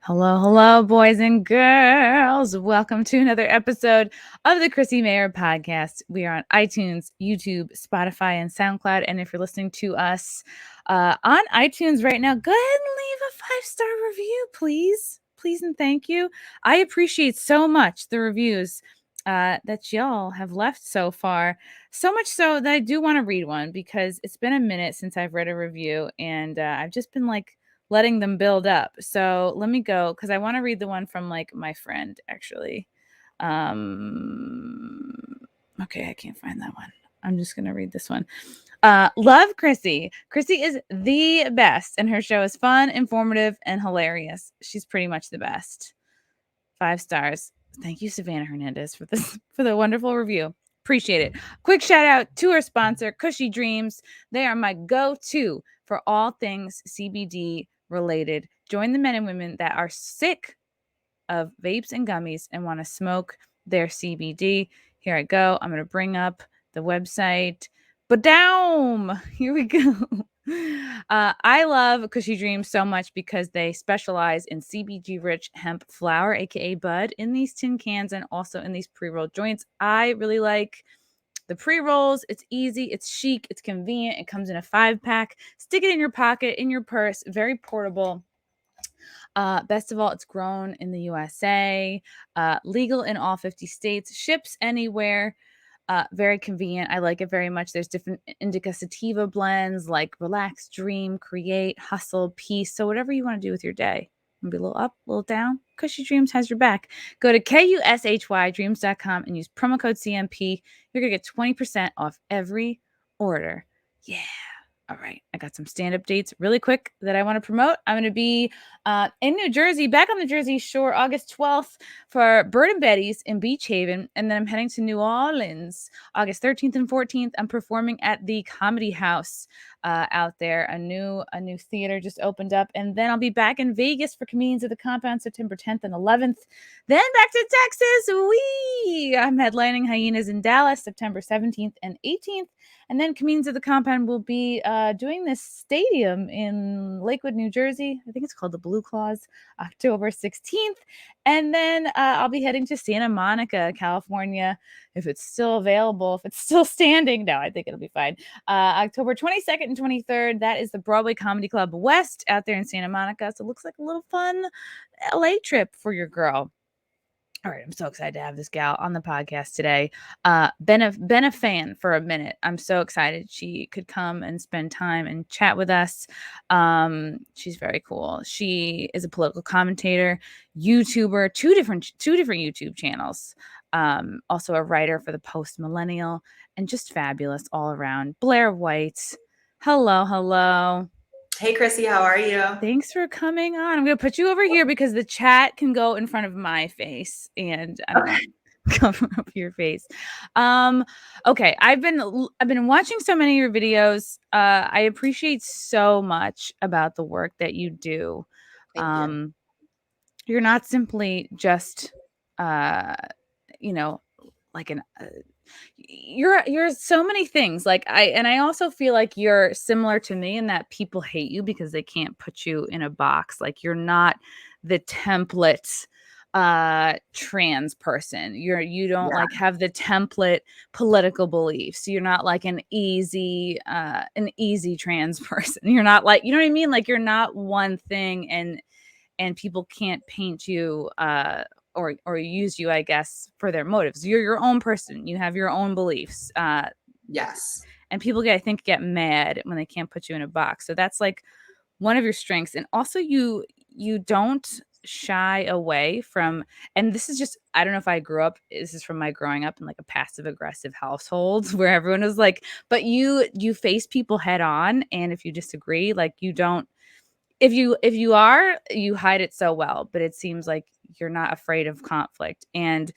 Hello, hello, boys and girls. Welcome to another episode of the Chrissie Mayr podcast. We are on iTunes, YouTube, Spotify, and SoundCloud. And if you're listening to us on iTunes right now, go ahead and leave a 5-star review, please. Please and thank you. I appreciate so much the reviews that y'all have left so far. So much so that I do want to read one because it's been a minute since I've read a review, and I've just been letting them build up. So let me go because I want to read the one from my friend actually. Um okay, I can't find that one. I'm just gonna read this one. Love Chrissie. Chrissie is the best, and her show is fun, informative, and hilarious. She's pretty much the best. 5 stars. Thank you, Savannah Hernandez, for the wonderful review. Appreciate it. Quick shout out to our sponsor, Cushy Dreams. They are my go-to for all things CBD related. Join the men and women that are sick of vapes and gummies and want to smoke their CBD. Here I go. I'm going to bring up the website. Badam! Here we go. I love Cushy Dreams so much because they specialize in CBG rich hemp flower, aka bud, in these tin cans and also in these pre-rolled joints. I really like the pre-rolls. It's easy, it's chic, it's convenient. It comes in a 5-pack. Stick it in your pocket, in your purse, very portable. Best of all, it's grown in the USA, legal in all 50 states, ships anywhere. Very convenient. I like it very much. There's different indica sativa blends like relax, dream, create, hustle, peace. So whatever you want to do with your day. Maybe a little up, a little down. Cushy Dreams has your back. Go to KUSHYDreams.com and use promo code CMP. You're going to get 20% off every order. Yeah. All right, I got some stand-up dates really quick that I want to promote. I'm going to be in New Jersey, back on the Jersey Shore, August 12th for Bird and Betty's in Beach Haven. And then I'm heading to New Orleans, August 13th and 14th. I'm performing at the Comedy House out there. A new theater just opened up. And then I'll be back in Vegas for Comedians of the Compound, September 10th and 11th. Then back to Texas. I'm headlining Hyenas in Dallas, September 17th and 18th. And then Comedians of the Compound will be doing this stadium in Lakewood, New Jersey. I think it's called the Blue Claws, October 16th. And then I'll be heading to Santa Monica, California, if it's still available, if it's still standing. No, I think it'll be fine. October 22nd and 23rd, that is the Broadway Comedy Club West out there in Santa Monica. So it looks like a little fun LA trip for your girl. All right, I'm so excited to have this gal on the podcast today. Been a fan for a minute. I'm so excited she could come and spend time and chat with us. She's very cool. She is a political commentator, YouTuber, two different YouTube channels. Also a writer for the Post Millennial, and just fabulous all around. Blaire White. Hello, hello. Hey, Chrissy, how are you? Thanks for coming on. I'm going to put you over here because the chat can go in front of my face and I don't want to cover up your face. Okay. I've been watching so many of your videos. I appreciate so much about the work that you do. Thank you. You're not simply just, like an you're so many things. I also feel like you're similar to me in that people hate you because they can't put you in a box. Like you're not the template trans person. You don't like have the template political beliefs. You're not like an easy trans person. You're not like, you know what I mean? Like you're not one thing, and people can't paint you or use you, I guess, for their motives. You're your own person. You have your own beliefs. Yes. And people get mad when they can't put you in a box. So that's like one of your strengths. And also you don't shy away from, and this is just, I don't know if this is from my growing up in like a passive aggressive household where everyone was like, but you face people head on. And if you disagree, like you don't, if you hide it so well, but it seems like you're not afraid of conflict. And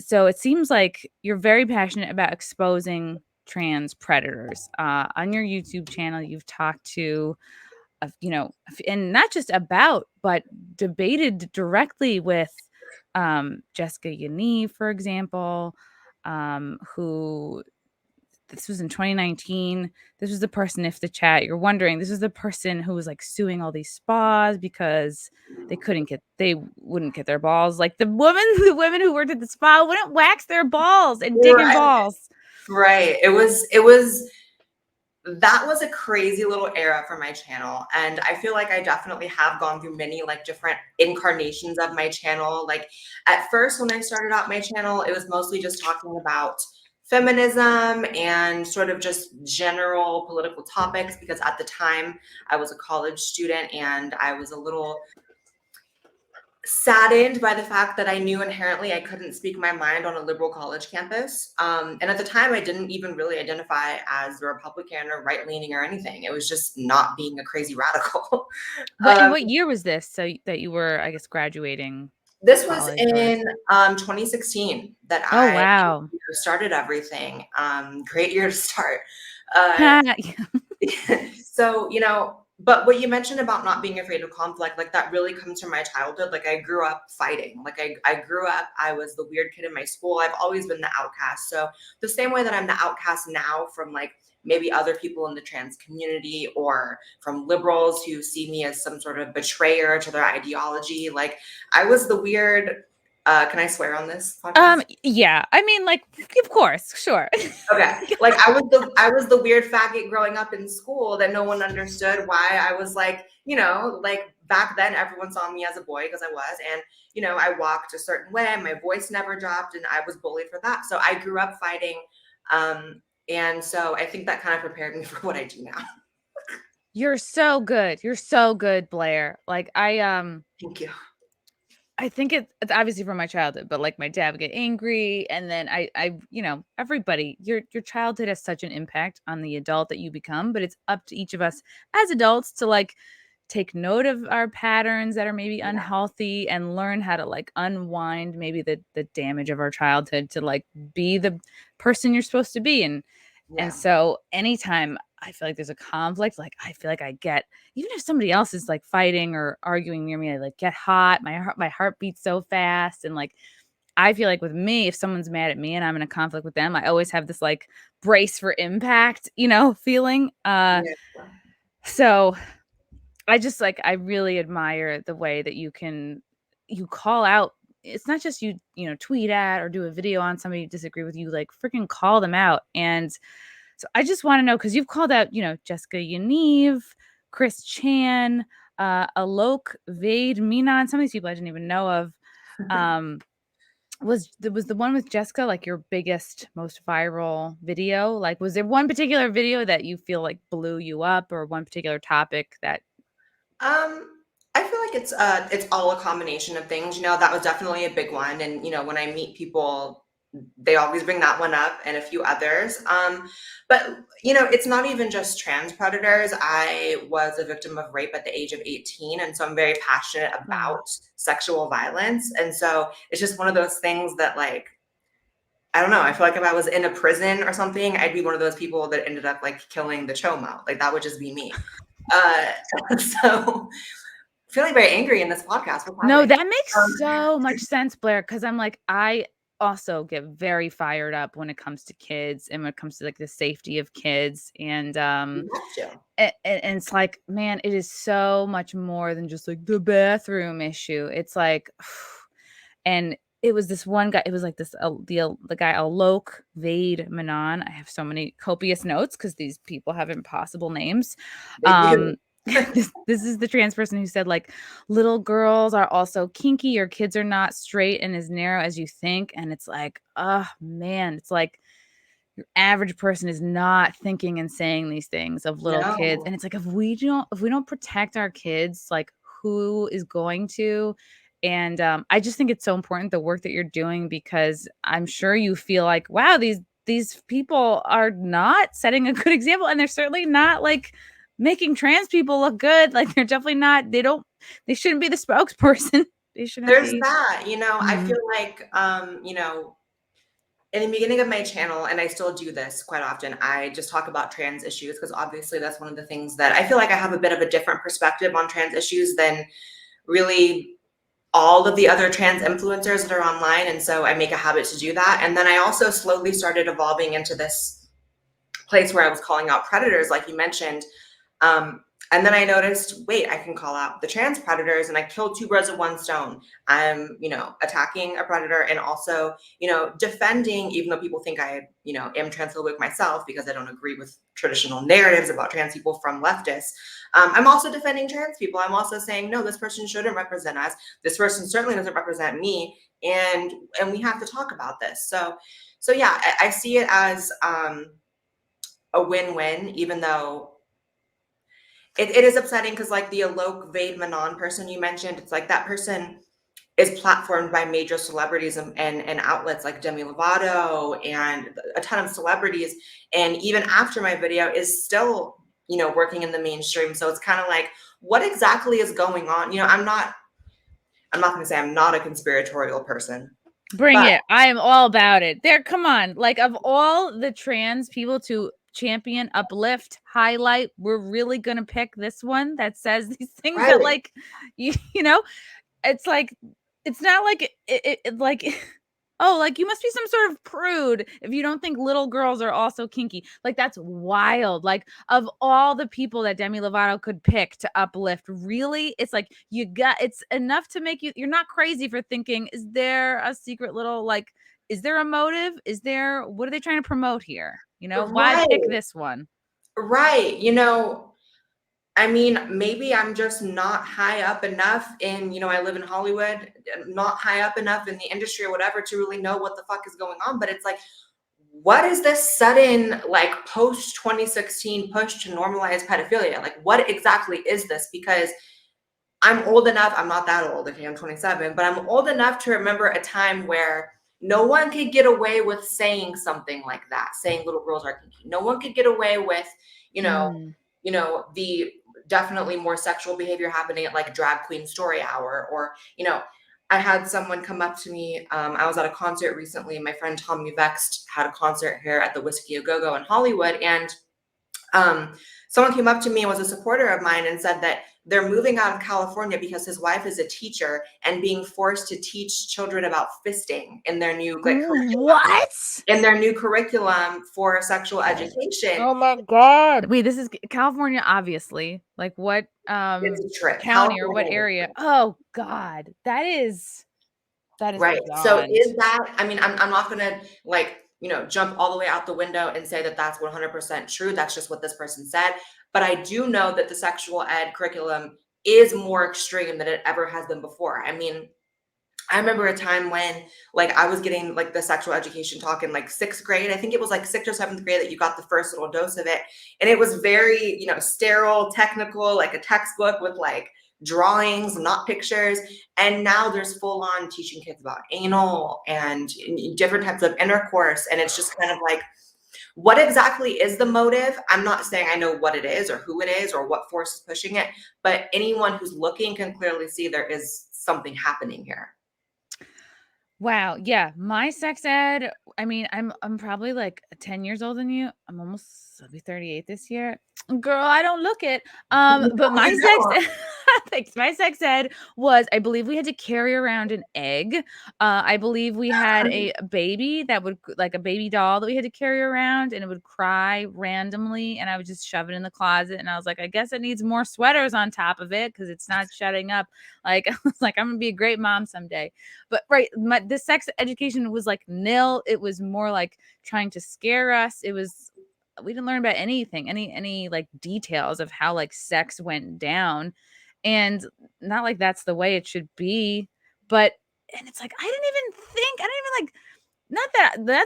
so it seems like you're very passionate about exposing trans predators. On your YouTube channel, you've talked to, and not just about, but debated directly with Jessica Yaniv, for example, who this was in 2019. This was the person, if the chat, you're wondering, this was the person who was like suing all these spas because they wouldn't get their balls. Like the women who worked at the spa wouldn't wax their balls and dig in balls. Right. That was a crazy little era for my channel. And I feel like I definitely have gone through many like different incarnations of my channel. Like at first, when I started out my channel, it was mostly just talking about feminism and sort of just general political topics, because at the time I was a college student and I was a little saddened by the fact that I knew inherently I couldn't speak my mind on a liberal college campus. And at the time, I didn't even really identify as a Republican or right-leaning or anything. It was just not being a crazy radical. What year was this? So that you were, I guess, graduating? This was in 2016 that I started everything. Great year to start. So, but what you mentioned about not being afraid of conflict, like that really comes from my childhood. Like I grew up fighting. Like I grew up, I was the weird kid in my school. I've always been the outcast. So the same way that I'm the outcast now from like maybe other people in the trans community or from liberals who see me as some sort of betrayer to their ideology. Like I was the weird, can I swear on this podcast? Yeah. I mean, like, of course, sure. Okay. Like I was the weird faggot growing up in school that no one understood why I was like, like back then everyone saw me as a boy because I was, and I walked a certain way, my voice never dropped, and I was bullied for that. So I grew up fighting. And so I think that kind of prepared me for what I do now. You're so good. You're so good, Blaire. Like Thank you. I think it's obviously from my childhood, but like my dad would get angry, and then I everybody, your childhood has such an impact on the adult that you become, but it's up to each of us as adults to like take note of our patterns that are maybe unhealthy and learn how to like unwind maybe the damage of our childhood to like be the person you're supposed to be. And so anytime I feel like there's a conflict, like I feel like I get, even if somebody else is like fighting or arguing near me, I like get hot. My heart beats so fast. And like, I feel like with me, if someone's mad at me and I'm in a conflict with them, I always have this like brace for impact, feeling. So I just like, I really admire the way that you call out. It's not just you tweet at or do a video on somebody you disagree with, you like freaking call them out. And so I just want to know, because you've called out, Jessica Yaniv, Chris Chan, Alok Vaid-Menon, some of these people I didn't even know of. Was the one with Jessica like your biggest, most viral video? Like, was there one particular video that you feel like blew you up, or one particular topic that? I feel like it's all a combination of things. That was definitely a big one. And, when I meet people, they always bring that one up and a few others. But, it's not even just trans predators. I was a victim of rape at the age of 18. And so I'm very passionate about sexual violence. And so it's just one of those things that like, I don't know. I feel like if I was in a prison or something, I'd be one of those people that ended up like killing the chomo. Like that would just be me. So feeling very angry in this podcast. No, that makes so much sense, Blaire, because I'm like, I also get very fired up when it comes to kids and when it comes to like the safety of kids. And and it's like, man, it is so much more than just like the bathroom issue. It's like, and it was this one guy, it was like this the guy Alok Vaid-Menon. I have so many copious notes because these people have impossible names. This is the trans person who said like little girls are also kinky, your kids are not straight and as narrow as you think. And it's like, oh man, it's like your average person is not thinking and saying these things of little kids. And it's like, if we don't protect our kids, like who is going to? And I just think it's so important, the work that you're doing, because I'm sure you feel like, wow, these people are not setting a good example, and they're certainly not like making trans people look good. Like they're definitely not, they shouldn't be the spokesperson. They shouldn't There's be. that, I feel like, in the beginning of my channel, and I still do this quite often, I just talk about trans issues because obviously that's one of the things that I feel like I have a bit of a different perspective on trans issues than really all of the other trans influencers that are online. And so I make a habit to do that. And then I also slowly started evolving into this place where I was calling out predators, like you mentioned. And then I noticed, wait, I can call out the trans predators, and I killed two birds with one stone. I'm, attacking a predator and also, defending, even though people think I, am transphobic myself because I don't agree with traditional narratives about trans people from leftists. I'm also defending trans people. I'm also saying, no, this person shouldn't represent us. This person certainly doesn't represent me. And we have to talk about this. So yeah, I see it as a win-win, even though it is upsetting because like the Alok Vaid-Menon person you mentioned, it's like that person is platformed by major celebrities and outlets like Demi Lovato and a ton of celebrities. And even after my video is still, working in the mainstream. So it's kind of like, what exactly is going on? I'm not going to say I'm not a conspiratorial person. Bring it. I am all about it. Come on. Like, of all the trans people to champion, uplift, highlight, we're really going to pick this one that says these things that, like, it's like, it's not like it like, oh, like, you must be some sort of prude if you don't think little girls are also kinky. Like, that's wild. Like, of all the people that Demi Lovato could pick to uplift, really, it's like it's enough to make you're not crazy for thinking, is there a secret little, like, is there a motive? What are they trying to promote here? Why pick this one? Right. I mean, maybe I'm just not high up enough in, I live in Hollywood, not high up enough in the industry or whatever to really know what the fuck is going on. But it's like, what is this sudden, like, post 2016 push to normalize pedophilia? Like, what exactly is this? Because I'm old enough, I'm not that old, okay, I'm 27, but I'm old enough to remember a time where no one could get away with saying something like that, saying little girls are kinky. No one could get away with, the definitely more sexual behavior happening at like drag queen story hour, or I had someone come up to me. I was at a concert recently. My friend Tommy Vext had a concert here at the Whiskey A Go Go in Hollywood, and someone came up to me and was a supporter of mine and said that they're moving out of California because his wife is a teacher and being forced to teach children about fisting in their new in their new curriculum for sexual education. Oh my God. Wait, this is California, obviously. Like, what It's a trip. county or what area? Oh God. That is right. beyond. So is that, I mean, I'm not gonna like, jump all the way out the window and say that that's 100% true. That's just what this person said. But I do know that the sexual ed curriculum is more extreme than it ever has been before. I mean, I remember a time when like I was getting like the sexual education talk in like 6th grade. I think it was like 6th or 7th grade that you got the first little dose of it. And it was very, sterile, technical, like a textbook with like drawings, not pictures. And now there's full on teaching kids about anal and different types of intercourse. And it's just kind of like, what exactly is the motive? I'm not saying I know what it is or who it is or what force is pushing it, but anyone who's looking can clearly see there is something happening here. Wow. Yeah. My sex ed, I mean, I'm probably like 10 years older than you. I'll be 38 this year. Girl, I don't look it. But my my sex ed was, I believe we had to carry around an egg. I believe we had a baby that would, like, a baby doll that we had to carry around, and it would cry randomly, and I would just shove it in the closet, and I was like, I guess it needs more sweaters on top of it because it's not shutting up. Like, I was like, I'm gonna be a great mom someday. But right, the sex education was like nil. It was more like trying to scare us. We didn't learn about anything, any like details of how like sex went down. And not like that's the way it should be. But and it's like I didn't even like, not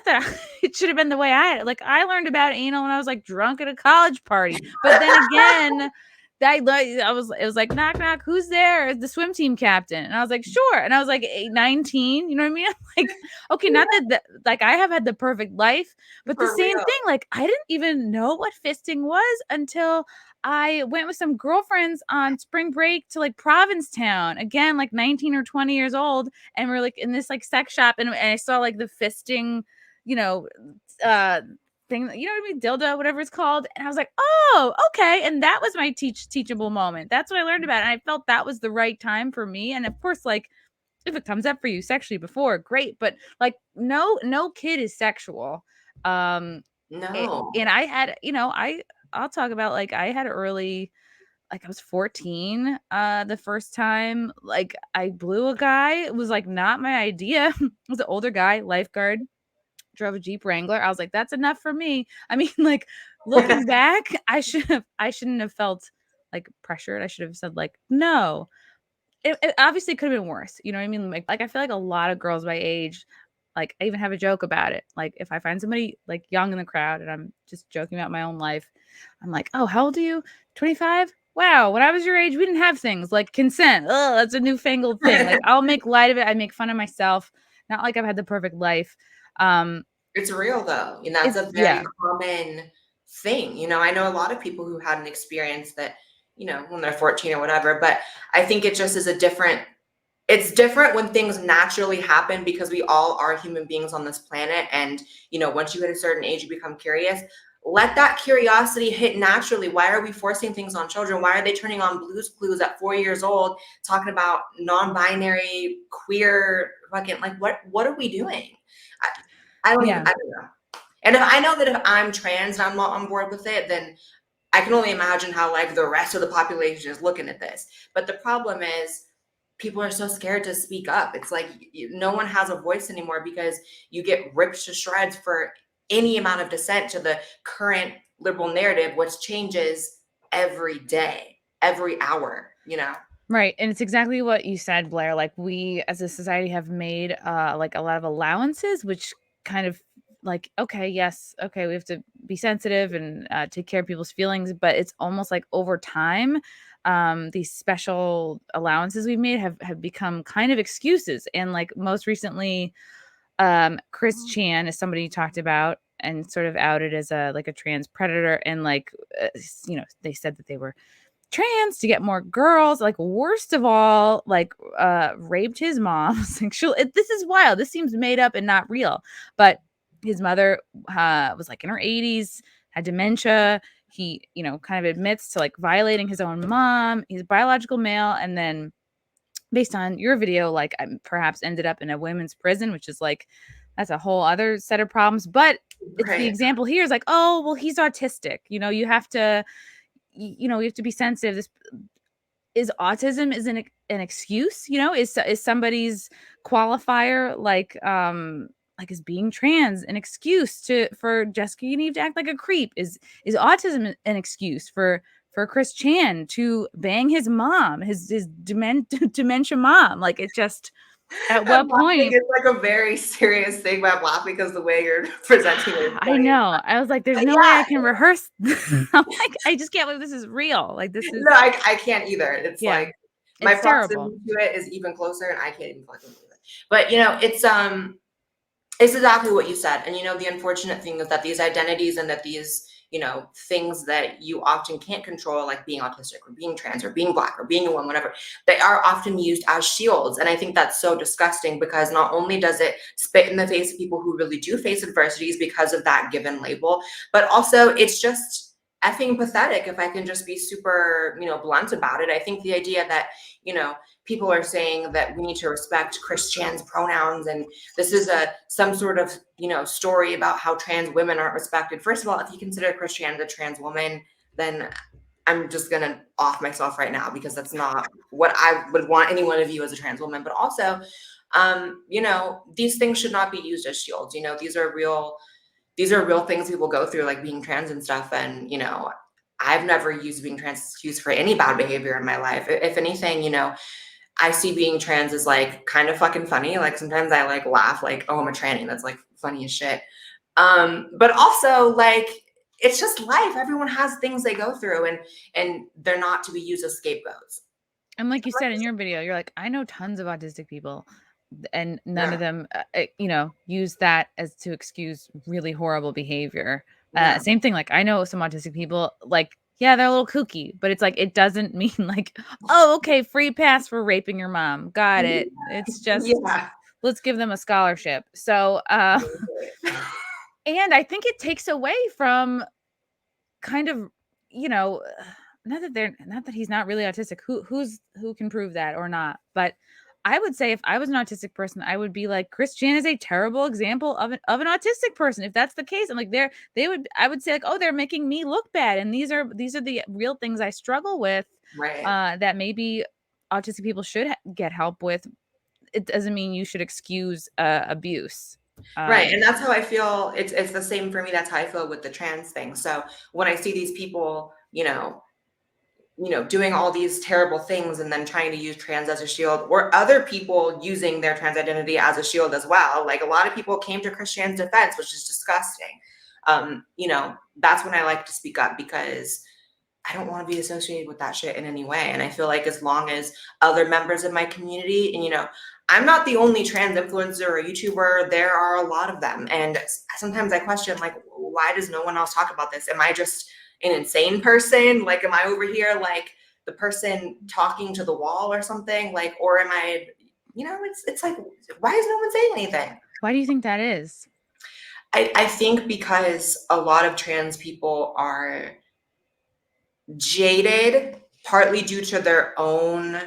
that it should have been the way I learned about anal when I was like drunk at a college party. But then again, it was like, knock knock, who's there? The swim team captain. And I was like, sure. And I was like 19, you know what I mean? I'm like, okay, not that like I have had the perfect life, but the same thing, like I didn't even know what fisting was until I went with some girlfriends on spring break to like Provincetown, again, like 19 or 20 years old. And we're like in this like sex shop, and I saw like the fisting, thing, you know what I mean? Dildo, whatever it's called. And I was like, oh, okay. And that was my teachable moment. That's what I learned about it. And I felt that was the right time for me. And of course, like, if it comes up for you sexually before, great. But like, no kid is sexual. No. And I had, I'll talk about, like, I had early, like, I was 14 the first time, like, I blew a guy. It was, like, not my idea. It was an older guy, lifeguard, drove a Jeep Wrangler. I was like, that's enough for me. I mean, like, looking back, I shouldn't have felt, like, pressured. I should have said, like, no. It obviously could have been worse, you know what I mean? Like, I feel like a lot of girls my age, like, I even have a joke about it. Like, if I find somebody, like, young in the crowd and I'm just joking about my own life, I'm like, "Oh, how old are you? 25? Wow, when I was your age, we didn't have things like consent. Oh, that's a newfangled thing." Like, I'll make light of it. I make fun of myself. Not like I've had the perfect life. Um, It's real though, and that's it's a very yeah. common thing. I know a lot of people who had an experience that, when they're 14 or whatever, but I think it just is it's different when things naturally happen because we all are human beings on this planet. And, once you hit a certain age, you become curious. Let that curiosity hit naturally. Why are we forcing things on children? Why are they turning on Blue's Clues at 4 years old, talking about non-binary, queer, fucking, like, what are we doing? I don't even, Yeah. I don't know. And if I know that if I'm trans and I'm not on board with it, then I can only imagine how, like, the rest of the population is looking at this. But the problem is people are so scared to speak up. It's like no one has a voice anymore because you get ripped to shreds for any amount of dissent to the current liberal narrative, which changes every day, every hour. Right. And it's exactly what you said, Blair. Like, we as a society have made like a lot of allowances, which kind of, like, okay, yes, okay, we have to be sensitive and take care of people's feelings, but it's almost like over time, these special allowances we've made have become kind of excuses. And, like, most recently, Chris Chan is somebody you talked about and sort of outed as a, like, a trans predator, and, like, they said that they were trans to get more girls. Like, worst of all, like, raped his mom sexually. This is wild. This seems made up and not real. But his mother was, like, in her 80s, had dementia. He, kind of admits to, like, violating his own mom. He's a biological male, and then, based on your video, like, perhaps ended up in a women's prison, which is, like, that's a whole other set of problems. But it's the Right. example here is like, oh, well, he's autistic. You have to, you have to be sensitive. This is autism is an excuse, is somebody's qualifier, like, is being trans an excuse for Jessica Yaniv to act like a creep? Is autism an excuse for Chris Chan to bang his mom, his dementia mom? Like, it just, at I'm what laughing. point? It's like a very serious thing, but I'm laughing because the way you're presenting it is I funny. know. I was like, there's But no way I yeah, can rehearse. I'm like, I just can't believe this is real. Like, this is, no, I can't either. It's yeah, like my it's terrible. proximity to it is even closer, and I can't even fucking believe it. But it's exactly what you said. And the unfortunate thing is that these identities and that these, things that you often can't control, like being autistic or being trans or being Black or being a woman, whatever, they are often used as shields. And I think that's so disgusting because not only does it spit in the face of people who really do face adversities because of that given label, but also it's just effing pathetic, if I can just be super, blunt about it. I think the idea that, people are saying that we need to respect Chris Chan's pronouns and this is some sort of story about how trans women aren't respected. First of all, if you consider Chris Chan a trans woman, then I'm just gonna off myself right now because that's not what I would want anyone to view as a trans woman. But also, these things should not be used as shields. These are real things people go through, like being trans and stuff. And I've never used being trans as an excuse for any bad behavior in my life. If anything, I see being trans as, like, kind of fucking funny. Like, sometimes I, like, laugh, like, oh, I'm a tranny. That's, like, funny as shit. But also, like, it's just life. Everyone has things they go through, and they're not to be used as scapegoats. And like you said in your video, you're like, I know tons of autistic people, and none Yeah, of them, use that as to excuse really horrible behavior. yeah. Same thing. Like, I know some autistic people, like, yeah, they're a little kooky, but it's like, it doesn't mean like, oh, okay, free pass for raping your mom. Got it. It's just, Yeah. let's give them a scholarship. So, and I think it takes away from kind of, you know, not that he's not really autistic. Who can prove that or not? But I would say if I was an autistic person, I would be like, Christian is a terrible example of an autistic person. If that's the case, I'm like, I would say like, oh, they're making me look bad, and these are the real things I struggle with. Right. That maybe autistic people should get help with. It doesn't mean you should excuse abuse. Right. And that's how I feel. It's the same for me. That's how I feel with the trans thing. So when I see these people, doing all these terrible things and then trying to use trans as a shield, or other people using their trans identity as a shield as well. Like a lot of people came to Christian's defense, which is disgusting. That's when I like to speak up, because I don't want to be associated with that shit in any way. And I feel like as long as other members of my community, and I'm not the only trans influencer or YouTuber, there are a lot of them. And sometimes I question, like, why does no one else talk about this? Am I just an insane person? Like, am I over here like the person talking to the wall or something? Like, or am I, it's like, why is no one saying anything? Why do you think that is? I think because a lot of trans people are jaded, partly due to their own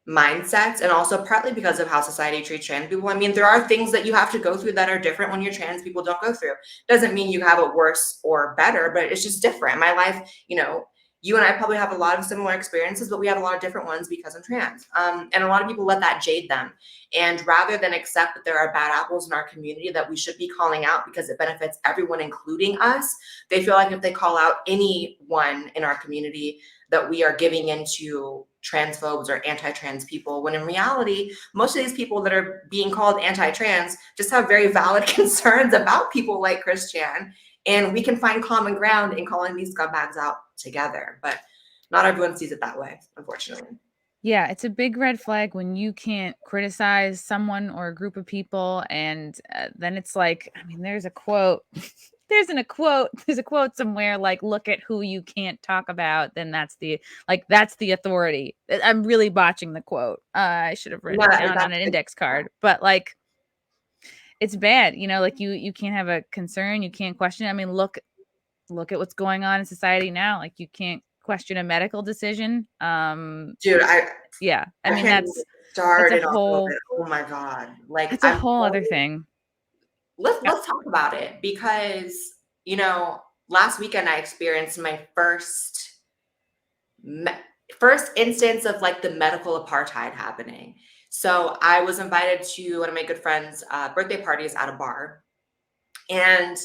mindsets, and also partly because of how society treats trans people. I mean, there are things that you have to go through that are different when you're trans people don't go through. Doesn't mean you have it worse or better, but it's just different. My life, you and I probably have a lot of similar experiences, but we have a lot of different ones because I'm trans. And a lot of people let that jade them. And rather than accept that there are bad apples in our community that we should be calling out because it benefits everyone, including us, they feel like if they call out anyone in our community, that we are giving into transphobes or anti-trans people, when in reality, most of these people that are being called anti-trans just have very valid concerns about people like Christian. And we can find common ground in calling these scumbags out together. But not everyone sees it that way, unfortunately. Yeah, it's a big red flag when you can't criticize someone or a group of people. And then it's like, I mean, there's a quote. There's a quote somewhere like, look at who you can't talk about, then that's the authority. I'm really botching the quote. I should have written it down on an index card, but like, it's bad, like you can't have a concern, you can't question. I mean, look at what's going on in society now. Like, you can't question a medical decision. Dude, I mean, that's a whole, oh my God. Like, it's a whole other thing. Let's talk about it, because, last weekend I experienced my first instance of like the medical apartheid happening. So I was invited to one of my good friends' birthday parties at a bar, and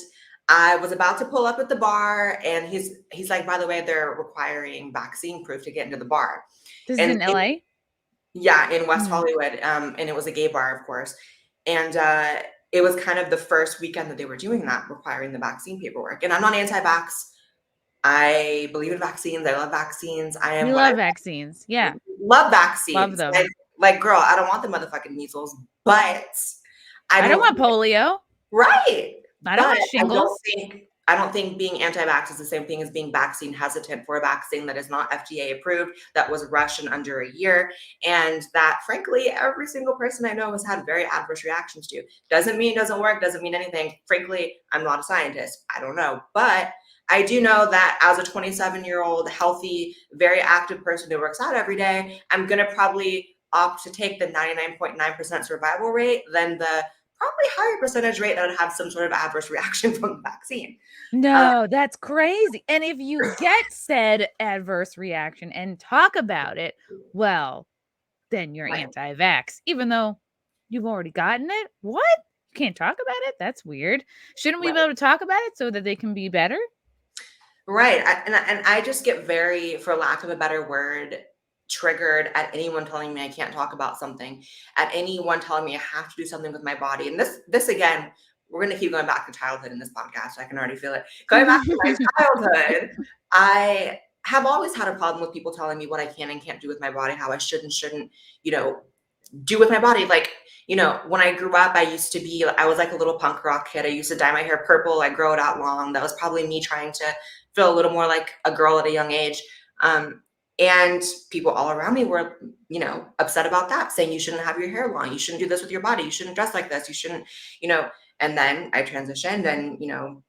I was about to pull up at the bar, and he's like, by the way, they're requiring vaccine proof to get into the bar. This is in LA? Yeah, in West Hollywood. And it was a gay bar, of course. And it was kind of the first weekend that they were doing that, requiring the vaccine paperwork. And I'm not anti-vax. I believe in vaccines. I love vaccines. We love vaccines. Yeah. Love vaccines. Love them. Like, girl, I don't want the motherfucking measles, but I don't want polio. Right. I don't want shingles. I don't think being anti-vax is the same thing as being vaccine hesitant for a vaccine that is not FDA approved, that was rushed in under a year, and that, frankly, every single person I know has had very adverse reactions to. Doesn't mean it doesn't work, doesn't mean anything. Frankly, I'm not a scientist. I don't know. But I do know that as a 27-year-old, healthy, very active person who works out every day, I'm going to probably opt to take the 99.9% survival rate than the probably higher percentage rate that would have some sort of adverse reaction from the vaccine. No, that's crazy. And if you get said adverse reaction and talk about it, well, then you're anti-vax, even though you've already gotten it. What? You can't talk about it? That's weird. Shouldn't we be able to talk about it so that they can be better? Right. And I just get very, for lack of a better word, triggered at anyone telling me I can't talk about something, at anyone telling me I have to do something with my body. And this again, we're going to keep going back to childhood in this podcast. I can already feel it. Going back to my childhood, I have always had a problem with people telling me what I can and can't do with my body, how I should and shouldn't, do with my body. Like, when I grew up, I was like a little punk rock kid. I used to dye my hair purple. I grow it out long. That was probably me trying to feel a little more like a girl at a young age. And people all around me were, upset about that, saying you shouldn't have your hair long. You shouldn't do this with your body. You shouldn't dress like this. You shouldn't, and then I transitioned, and,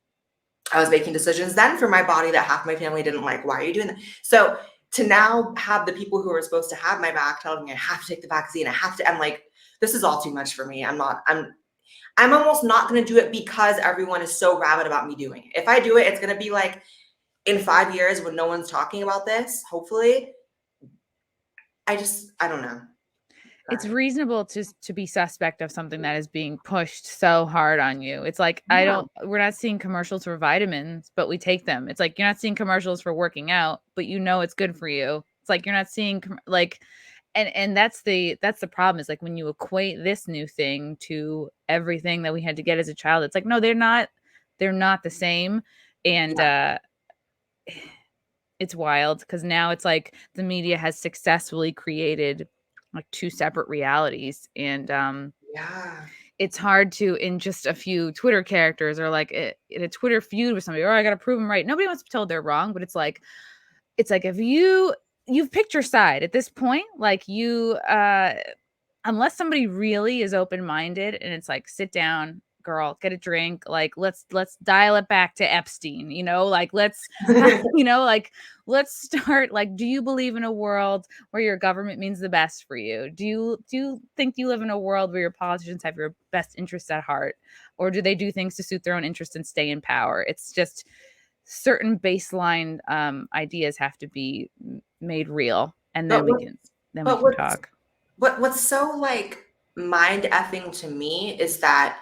I was making decisions then for my body that half my family didn't like. Why are you doing that? So to now have the people who are supposed to have my back telling me I have to take the vaccine, I'm like, this is all too much for me. I'm almost not going to do it because everyone is so rabid about me doing it. If I do it, it's going to be like in 5 years when no one's talking about this, hopefully. I don't know. It's reasonable to be suspect of something that is being pushed so hard on you. It's like, we're not seeing commercials for vitamins, but we take them. It's like, you're not seeing commercials for working out, but you know it's good for you. It's like, you're not seeing like, and that's the problem, is like when you equate this new thing to everything that we had to get as a child, it's like, no, they're not the same. And it's wild, because now it's like the media has successfully created like two separate realities, and it's hard to, in just a few Twitter characters, or like in a Twitter feud with somebody, I gotta prove them right. Nobody wants to be told they're wrong, but it's like if you've picked your side at this point, like unless somebody really is open-minded and it's like, sit down, girl, get a drink, like let's dial it back to Epstein, like let's let's start, like, do you believe in a world where your government means the best for you? Do you think you live in a world where your politicians have your best interests at heart, or do they do things to suit their own interests and stay in power? It's just certain baseline ideas have to be made real, and then we can talk. What's so like mind effing to me is that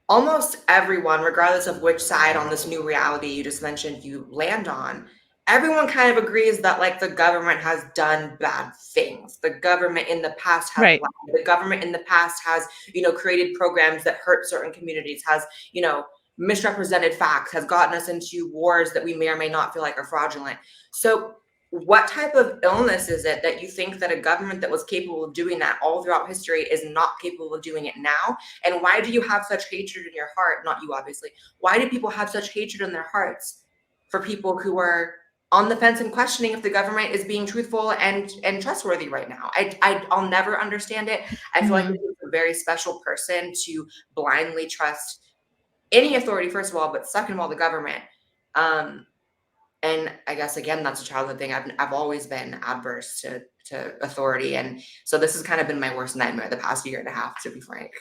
almost everyone, regardless of which side on this new reality you just mentioned you land on, everyone kind of agrees that like the government has done bad things. The government in the past has lied. The government in the past has, created programs that hurt certain communities, has, misrepresented facts, has gotten us into wars that we may or may not feel like are fraudulent. So what type of illness is it that you think that a government that was capable of doing that all throughout history is not capable of doing it now? And why do you have such hatred in your heart? Not you, obviously. Why do people have such hatred in their hearts for people who are on the fence and questioning if the government is being truthful and trustworthy right now? I'll never understand it. I feel like it's a very special person to blindly trust any authority, first of all, but second of all, the government. And I guess, again, that's a childhood thing. I've always been adverse to authority. And so this has kind of been my worst nightmare the past year and a half, to be frank.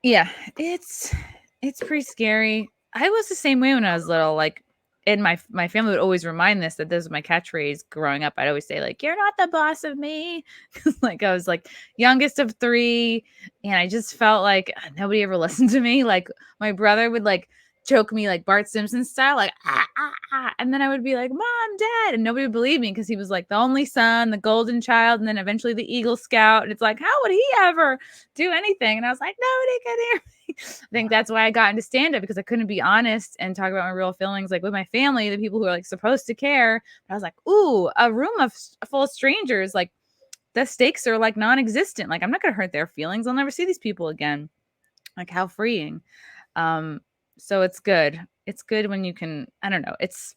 Yeah, it's pretty scary. I was the same way when I was little. Like, and my family would always remind this, that this was my catchphrase growing up. I'd always say, like, you're not the boss of me. Like, I was like youngest of 3, and I just felt like nobody ever listened to me. Like, my brother would like joke me like Bart Simpson style, like and then I would be like, Mom, Dad, and nobody would believe me, because he was like the only son, the golden child, and then eventually the Eagle Scout, and it's like, how would he ever do anything? And I was like, nobody can hear me. I think that's why I got into stand-up, because I couldn't be honest and talk about my real feelings, like with my family, the people who are like supposed to care. But I was like, ooh, a room full of strangers, like the stakes are like non-existent. Like, I'm not gonna hurt their feelings. I'll never see these people again. Like, how freeing. So it's good. It's good when you can, I don't know. It's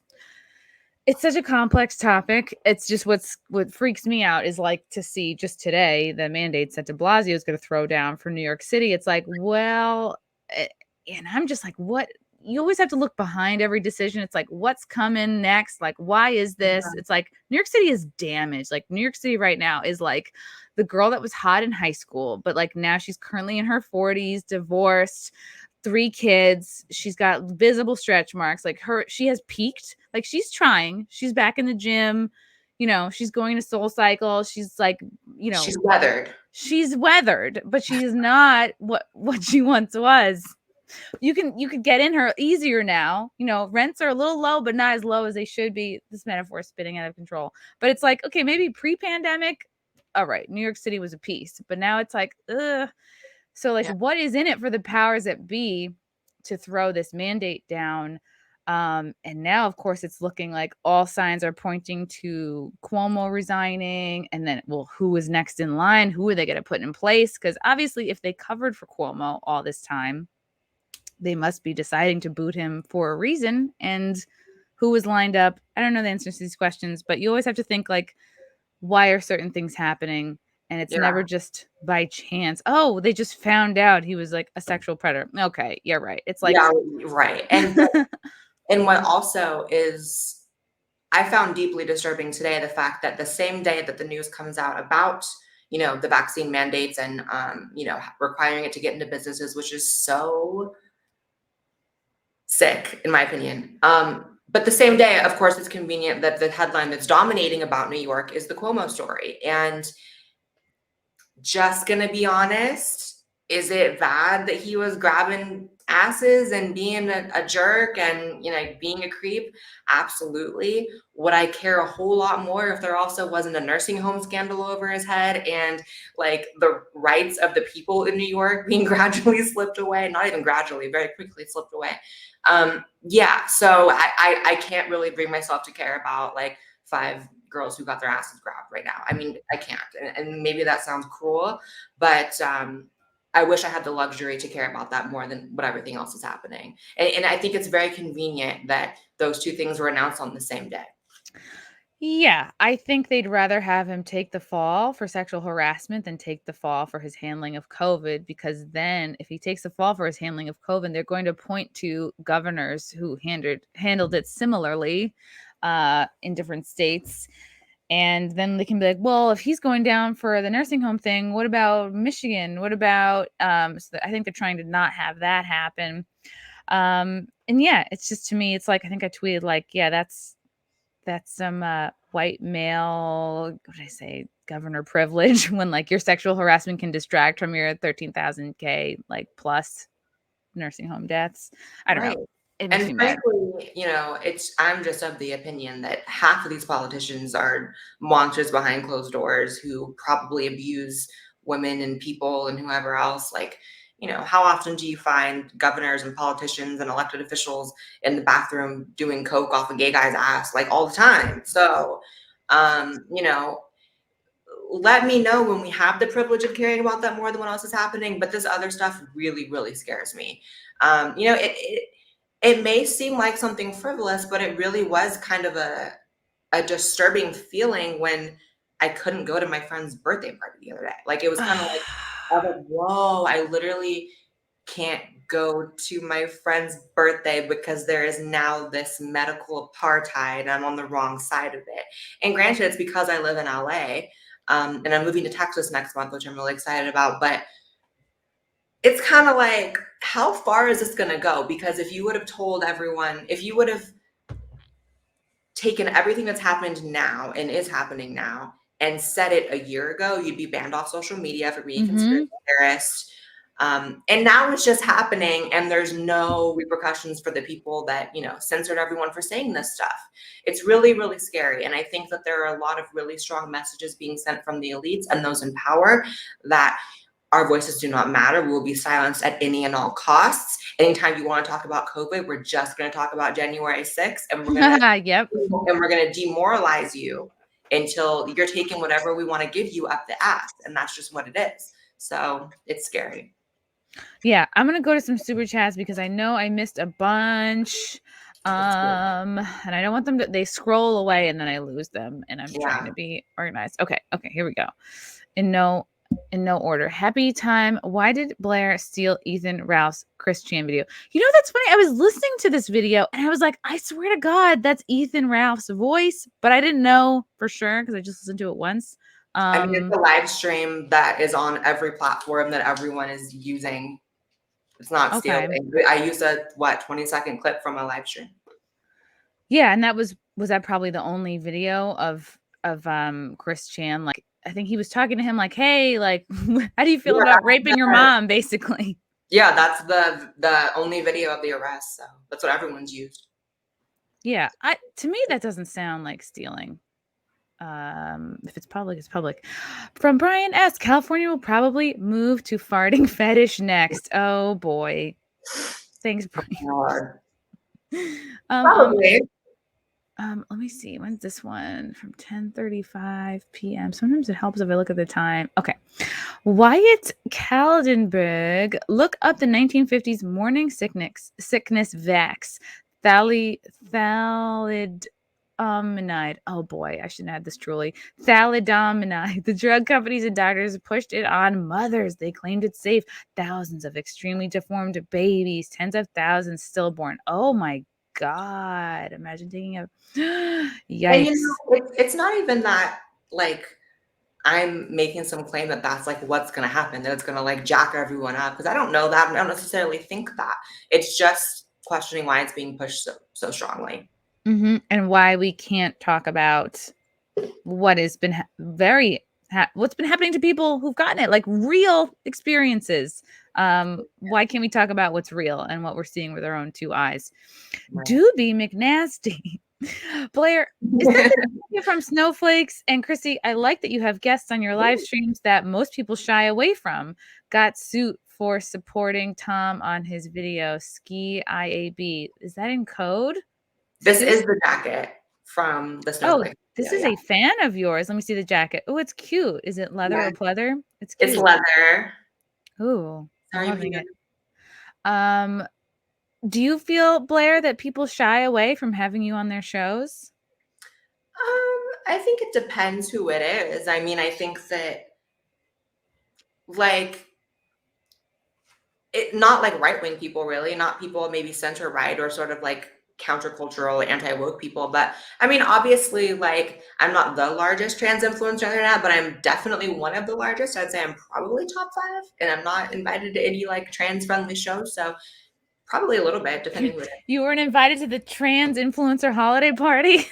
such a complex topic. It's just what freaks me out is like to see just today the mandates that de Blasio is going to throw down for New York City. It's like, well, and I'm just like, what? You always have to look behind every decision. It's like, what's coming next? Like, why is this? Yeah. It's like New York City is damaged. Like, New York City right now is like the girl that was hot in high school, but like now she's currently in her 40s, divorced, 3 kids. She's got visible stretch marks. Like, she has peaked. Like, she's trying. She's back in the gym. She's going to Soul Cycle. She's like, she's weathered. She's weathered, but she is not what she once was. You could get in her easier now. Rents are a little low, but not as low as they should be. This metaphor is spinning out of control. But it's like, okay, maybe pre-pandemic, all right, New York City was a piece, but now it's like, ugh. So like, what is in it for the powers that be to throw this mandate down? And now, of course, it's looking like all signs are pointing to Cuomo resigning. And then, well, who is next in line? Who are they going to put in place? Because obviously, if they covered for Cuomo all this time, they must be deciding to boot him for a reason. And who was lined up? I don't know the answers to these questions, but you always have to think, like, why are certain things happening? And it's never just by chance. Oh, they just found out he was like a sexual predator. Okay, you're right. It's like, yeah, right. And what also is, I found deeply disturbing today, the fact that the same day that the news comes out about, the vaccine mandates and, requiring it to get into businesses, which is so sick, in my opinion. But the same day, of course, it's convenient that the headline that's dominating about New York is the Cuomo story. And just gonna be honest, is it bad that he was grabbing asses and being a jerk and being a creep? Absolutely. Would I care a whole lot more if there also wasn't a nursing home scandal over his head and like the rights of the people in New York being gradually slipped away? Not even gradually, very quickly slipped away. Yeah, so I can't really bring myself to care about like 5 girls who got their asses grabbed right now. I mean, I can't. And maybe that sounds cruel, but I wish I had the luxury to care about that more than what everything else is happening. And I think it's very convenient that those two things were announced on the same day. Yeah, I think they'd rather have him take the fall for sexual harassment than take the fall for his handling of COVID, because then if he takes the fall for his handling of COVID, they're going to point to governors who handled it similarly in different states. And then they can be like, well, if he's going down for the nursing home thing, what about Michigan? What about so I think they're trying to not have that happen. And yeah, it's just, to me, it's like, I think I tweeted like, yeah, that's some white male, what did I say, governor privilege, when like your sexual harassment can distract from your 13,000K like plus nursing home deaths. I don't know. It makes me And mad. frankly, I'm just of the opinion that half of these politicians are monsters behind closed doors who probably abuse women and people and whoever else. Like, how often do you find governors and politicians and elected officials in the bathroom doing coke off a gay guy's ass? Like all the time. So, let me know when we have the privilege of caring about that more than what else is happening. But this other stuff really, really scares me. It may seem like something frivolous, but it really was kind of a disturbing feeling when I couldn't go to my friend's birthday party the other day. Like, it was kind of like, I was like, whoa, I literally can't go to my friend's birthday because there is now this medical apartheid and I'm on the wrong side of it. And granted, it's because I live in LA, and I'm moving to Texas next month, which I'm really excited about. But it's kind of like, how far is this going to go? Because if you would have told everyone, if you would have taken everything that's happened now and is happening now and said it a year ago, you'd be banned off social media for being a conspiracy theorist. And now it's just happening and there's no repercussions for the people that, censored everyone for saying this stuff. It's really, really scary. And I think that there are a lot of really strong messages being sent from the elites and those in power that our voices do not matter. We will be silenced at any and all costs. Anytime you want to talk about COVID, we're just going to talk about January 6th, and we're going to Yep. and we're going to demoralize you until you're taking whatever we want to give you up the ass, and that's just what it is. So it's scary. Yeah, I'm gonna go to some super chats because I know I missed a bunch. And I don't want them to, they scroll away and then I lose them, and I'm trying to be organized. Okay, here we go. In no order. Happy time. Why did Blaire steal Ethan Ralph's Christian video? That's funny. I was listening to this video and I was like, I swear to God, that's Ethan Ralph's voice, but I didn't know for sure because I just listened to it once. I mean, it's a live stream that is on every platform that everyone is using. It's not stealing. I used a 20-second clip from a live stream. Yeah, and that was that probably the only video of Chris Chan? Like, I think he was talking to him like, hey, like, how do you feel about raping your mom, basically? Yeah, that's the only video of the arrest. So that's what everyone's used. Yeah, to me that doesn't sound like stealing. If it's public, it's public. From Brian S. California will probably move to farting fetish next. Oh boy. Thanks, Brian. Probably. Let me see. When's this one? From 10:35 p.m. Sometimes it helps if I look at the time. Okay. Wyatt Kaldenberg. Look up the 1950s morning sickness vax. Thalidomide. Oh boy, I shouldn't have this truly. Thalidomide. The drug companies and doctors pushed it on mothers. They claimed it's safe. Thousands of extremely deformed babies, tens of thousands stillborn. Oh my God, imagine taking a yikes. And it's not even that, like, I'm making some claim that that's like what's going to happen, that it's going to like jack everyone up. Because I don't know that. I don't necessarily think that. It's just questioning why it's being pushed so strongly. And why we can't talk about what has been what's been happening to people who've gotten it, like real experiences. Why can't we talk about what's real and what we're seeing with our own two eyes? Right. Doobie McNasty. Blaire, is that the from Snowflakes? And Chrissy, I like that you have guests on your live streams that most people shy away from. Got suit for supporting Tom on his video. Ski IAB. Is that in code? This is the jacket from the Snowflake. This is a fan of yours. Let me see the jacket. Oh, it's cute. Is it leather or pleather? It's cute. It's leather. Ooh, Sorry, I'm loving it. Do you feel, Blaire, that people shy away from having you on their shows? I think it depends who it is. I mean, I think that like not like right-wing people, really, not people maybe center right or sort of like countercultural anti-woke people. But I mean, obviously, like I'm not the largest trans influencer on the internet, but I'm definitely one of the largest. I'd say I'm probably top 5, and I'm not invited to any like trans friendly shows. So probably a little bit, depending who it is. You weren't invited to the trans influencer holiday party?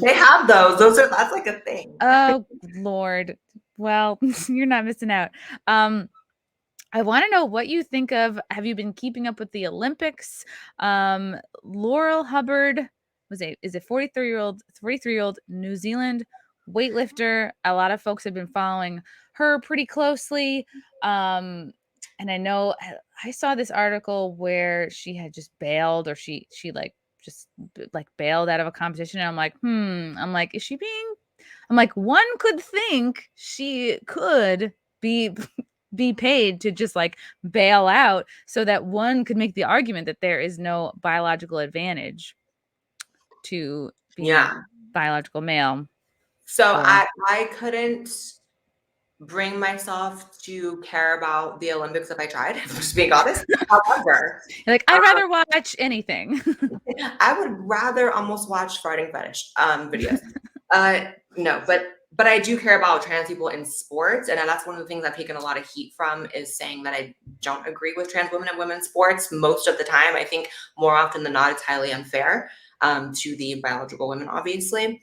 They have those. That's like a thing. Oh, Lord. Well, you're not missing out. I want to know what you think of. Have you been keeping up with the Olympics? Laurel Hubbard is a 43-year-old New Zealand weightlifter. A lot of folks have been following her pretty closely. And I know I saw this article where she had just bailed, or she like just like bailed out of a competition. And I'm like, is she being? I'm like, one could think she could be paid to just like bail out so that one could make the argument that there is no biological advantage to being a biological male. So I couldn't bring myself to care about the Olympics if I tried, just being honest. However, like I'd rather watch anything. I would rather almost watch farting fetish videos. No, but I do care about trans people in sports, and that's one of the things I've taken a lot of heat from, is saying that I don't agree with trans women in women's sports most of the time. I think more often than not, it's highly unfair to the biological women, obviously.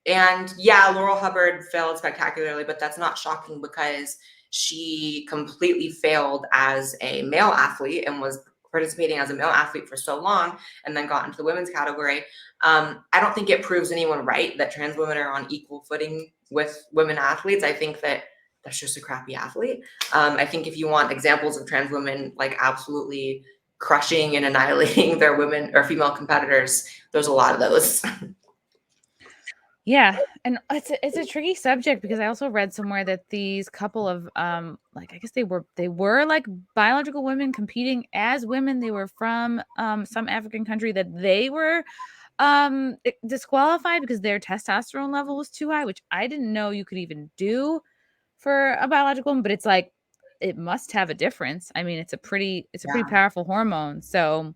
And yeah, Laurel Hubbard failed spectacularly, but that's not shocking because she completely failed as a male athlete and was participating as a male athlete for so long and then got into the women's category. I don't think it proves anyone right that trans women are on equal footing with women athletes. I think that that's just a crappy athlete. I think if you want examples of trans women like absolutely crushing and annihilating their women or female competitors, there's a lot of those. Yeah, and it's a tricky subject because I also read somewhere that these couple of like I guess they were like biological women competing as women. They were from some African country, that they were disqualified because their testosterone level was too high, which I didn't know you could even do for a biological woman, but it's like it must have a difference. I mean, it's a pretty powerful hormone. So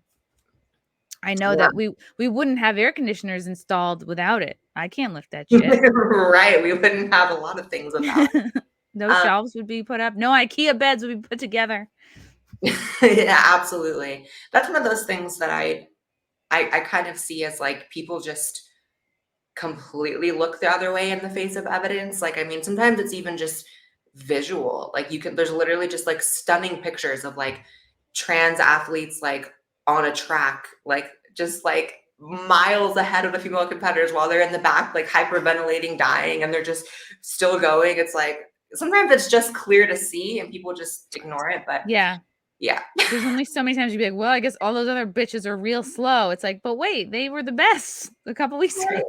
I know that we wouldn't have air conditioners installed without it. I can't lift that shit. Right. We wouldn't have a lot of things without it. No shelves would be put up. No IKEA beds would be put together. Yeah, absolutely. That's one of those things that I kind of see as like people just completely look the other way in the face of evidence. Like, I mean, sometimes it's even just visual. Like there's literally just like stunning pictures of like trans athletes like on a track, like just like miles ahead of the female competitors while they're in the back, like hyperventilating, dying, and they're just still going. It's like sometimes it's just clear to see and people just ignore it. But yeah. There's only so many times you'd be like, well, I guess all those other bitches are real slow. It's like, but wait, they were the best a couple weeks ago.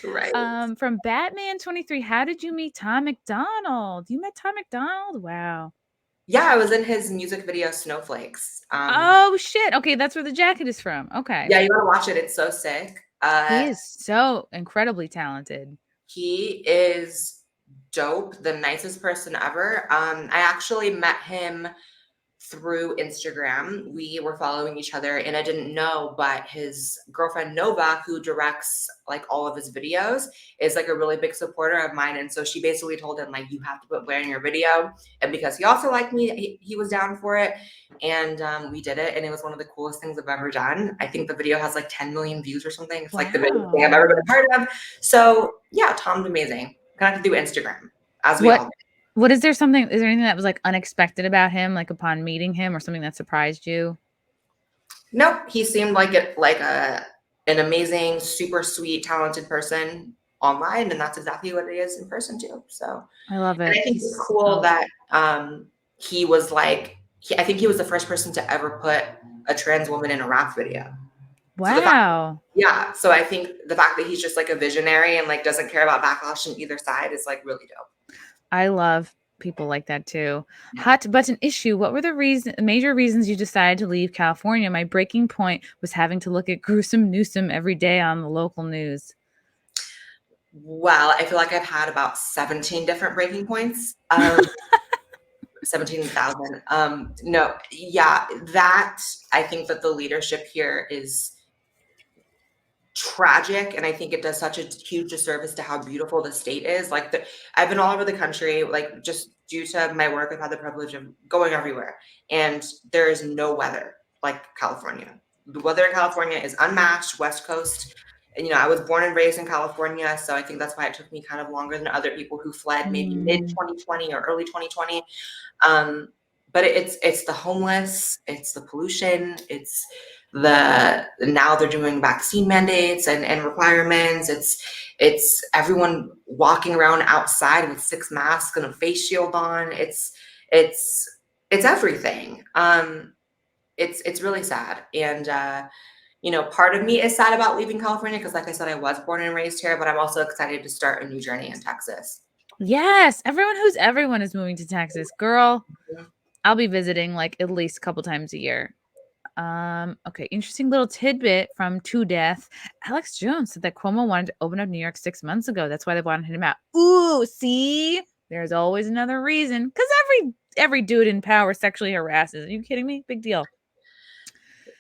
Right. From Batman 23, how did you meet Tom McDonald? You met Tom McDonald? Wow. Yeah, I was in his music video Snowflakes. Oh shit. Okay, that's where the jacket is from. Okay. Yeah, you gotta watch it. It's so sick. He is so incredibly talented. He is dope, the nicest person ever. I actually met him through Instagram. We were following each other, and I didn't know, but his girlfriend Nova, who directs like all of his videos, is like a really big supporter of mine. And so she basically told him, like, you have to put Blaire in your video. And because he also liked me, he was down for it. And we did it, and it was one of the coolest things I've ever done. I think the video has like 10 million views or something. It's like the biggest thing I've ever been a part of. So yeah, Tom's amazing. Gonna have to do Instagram, as we all do. What is there anything that was like unexpected about him, like upon meeting him, or something that surprised you? Nope, he seemed like an amazing, super sweet, talented person online, and that's exactly what it is in person too. So I love it. And I think it's cool that he was like, I think he was the first person to ever put a trans woman in a rap video. Wow. So I think the fact that he's just like a visionary and like doesn't care about backlash on either side is like really dope. I love people like that too. Hot button issue. What were the major reasons you decided to leave California? My breaking point was having to look at gruesome Newsom every day on the local news. Well, I feel like I've had about 17 different breaking points. 17,000. No, yeah, that I think that the leadership here is tragic, and I think it does such a huge disservice to how beautiful the state is. Like I've been all over the country, like just due to my work. I've had the privilege of going everywhere, and there is no weather like California. The weather in California is unmatched. West Coast, and I was born and raised in California, so I think that's why it took me kind of longer than other people who fled maybe mid 2020 or early 2020. But it's the homeless, it's the pollution, it's now they're doing vaccine mandates and requirements. It's everyone walking around outside with 6 masks and a face shield on. It's everything. It's really sad. And part of me is sad about leaving California because, like I said, I was born and raised here, but I'm also excited to start a new journey in Texas. Yes, everyone is moving to Texas, girl. I'll be visiting like at least a couple times a year. Okay, interesting little tidbit from To Death. Alex Jones said that Cuomo wanted to open up New York 6 months ago. That's why they wanted him out. Ooh, see? There's always another reason. Because every dude in power sexually harasses. Are you kidding me? Big deal.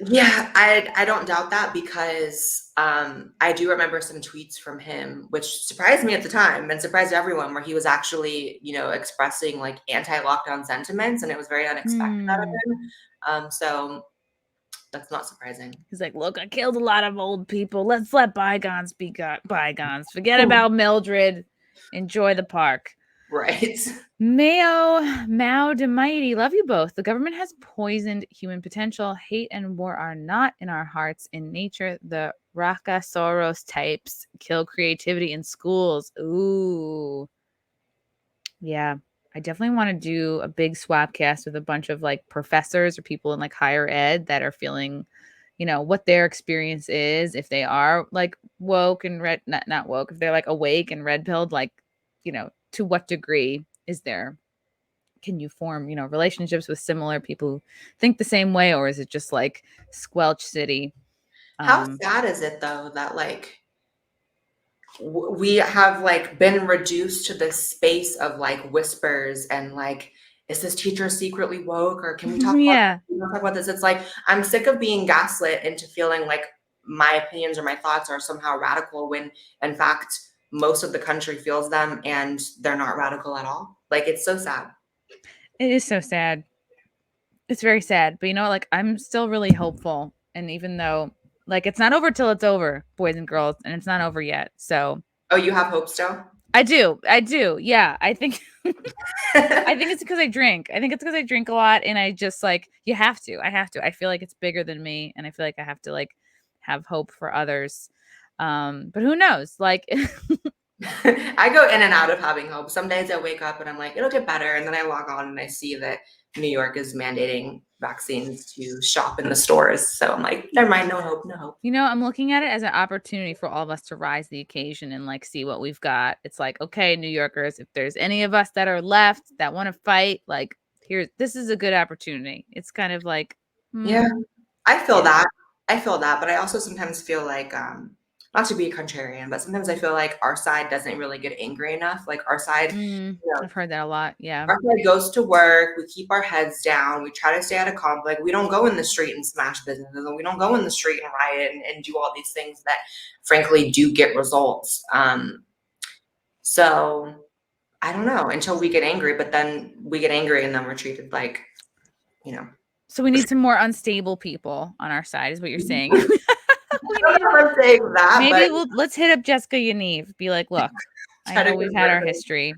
Yeah, I don't doubt that because I do remember some tweets from him, which surprised me at the time and surprised everyone, where he was actually, expressing like anti-lockdown sentiments, and it was very unexpected out of him. So that's not surprising. He's like, look, I killed a lot of old people. Let's let bygones be bygones. Forget about Mildred. Enjoy the park. Right. Mao de Mighty, love you both. The government has poisoned human potential. Hate and war are not in our hearts. In nature, the Raka Soros types kill creativity in schools. Ooh. Yeah. I definitely want to do a big swapcast with a bunch of like professors or people in like higher ed that are feeling, what their experience is, if they are like woke and not woke, if they're like awake and red pilled, like, to what degree can you form, relationships with similar people who think the same way, or is it just like squelch city? How sad is it though that like we have like been reduced to this space of like whispers and like, is this teacher secretly woke, or can we talk about this? It's like, I'm sick of being gaslit into feeling like my opinions or my thoughts are somehow radical when in fact most of the country feels them and they're not radical at all. Like, it's so sad. It is so sad. It's very sad, but like I'm still really hopeful. And even though like it's not over till it's over, boys and girls, and it's not over yet. So Oh, you have hope still? I do. Yeah. I think it's because I drink. I think it's because I drink a lot, and I just like I have to. I feel like it's bigger than me, and I feel like I have to like have hope for others. But who knows? Like I go in and out of having hope. Some days I wake up and I'm like, it'll get better. And then I log on and I see that New York is mandating vaccines to shop in the stores. So I'm like, never mind, no hope, no hope. I'm looking at it as an opportunity for all of us to rise to the occasion and like see what we've got. It's like, okay, New Yorkers, if there's any of us that are left that want to fight, like this is a good opportunity. It's kind of like, yeah, I feel that. But I also sometimes feel like not to be a contrarian, but sometimes I feel like our side doesn't really get angry enough. Like our side, I've heard that a lot. Yeah. our side goes to work. We keep our heads down. We try to stay out of conflict. We don't go in the street and smash businesses, and we don't go in the street and riot and do all these things that, frankly, do get results. So I don't know until we get angry, but then we get angry and then we're treated like, So we need some more unstable people on our side, is what you're saying. I don't know if I'm saying that, Maybe but let's hit up Jessica Yaniv. Be like, look, I know we've had our history.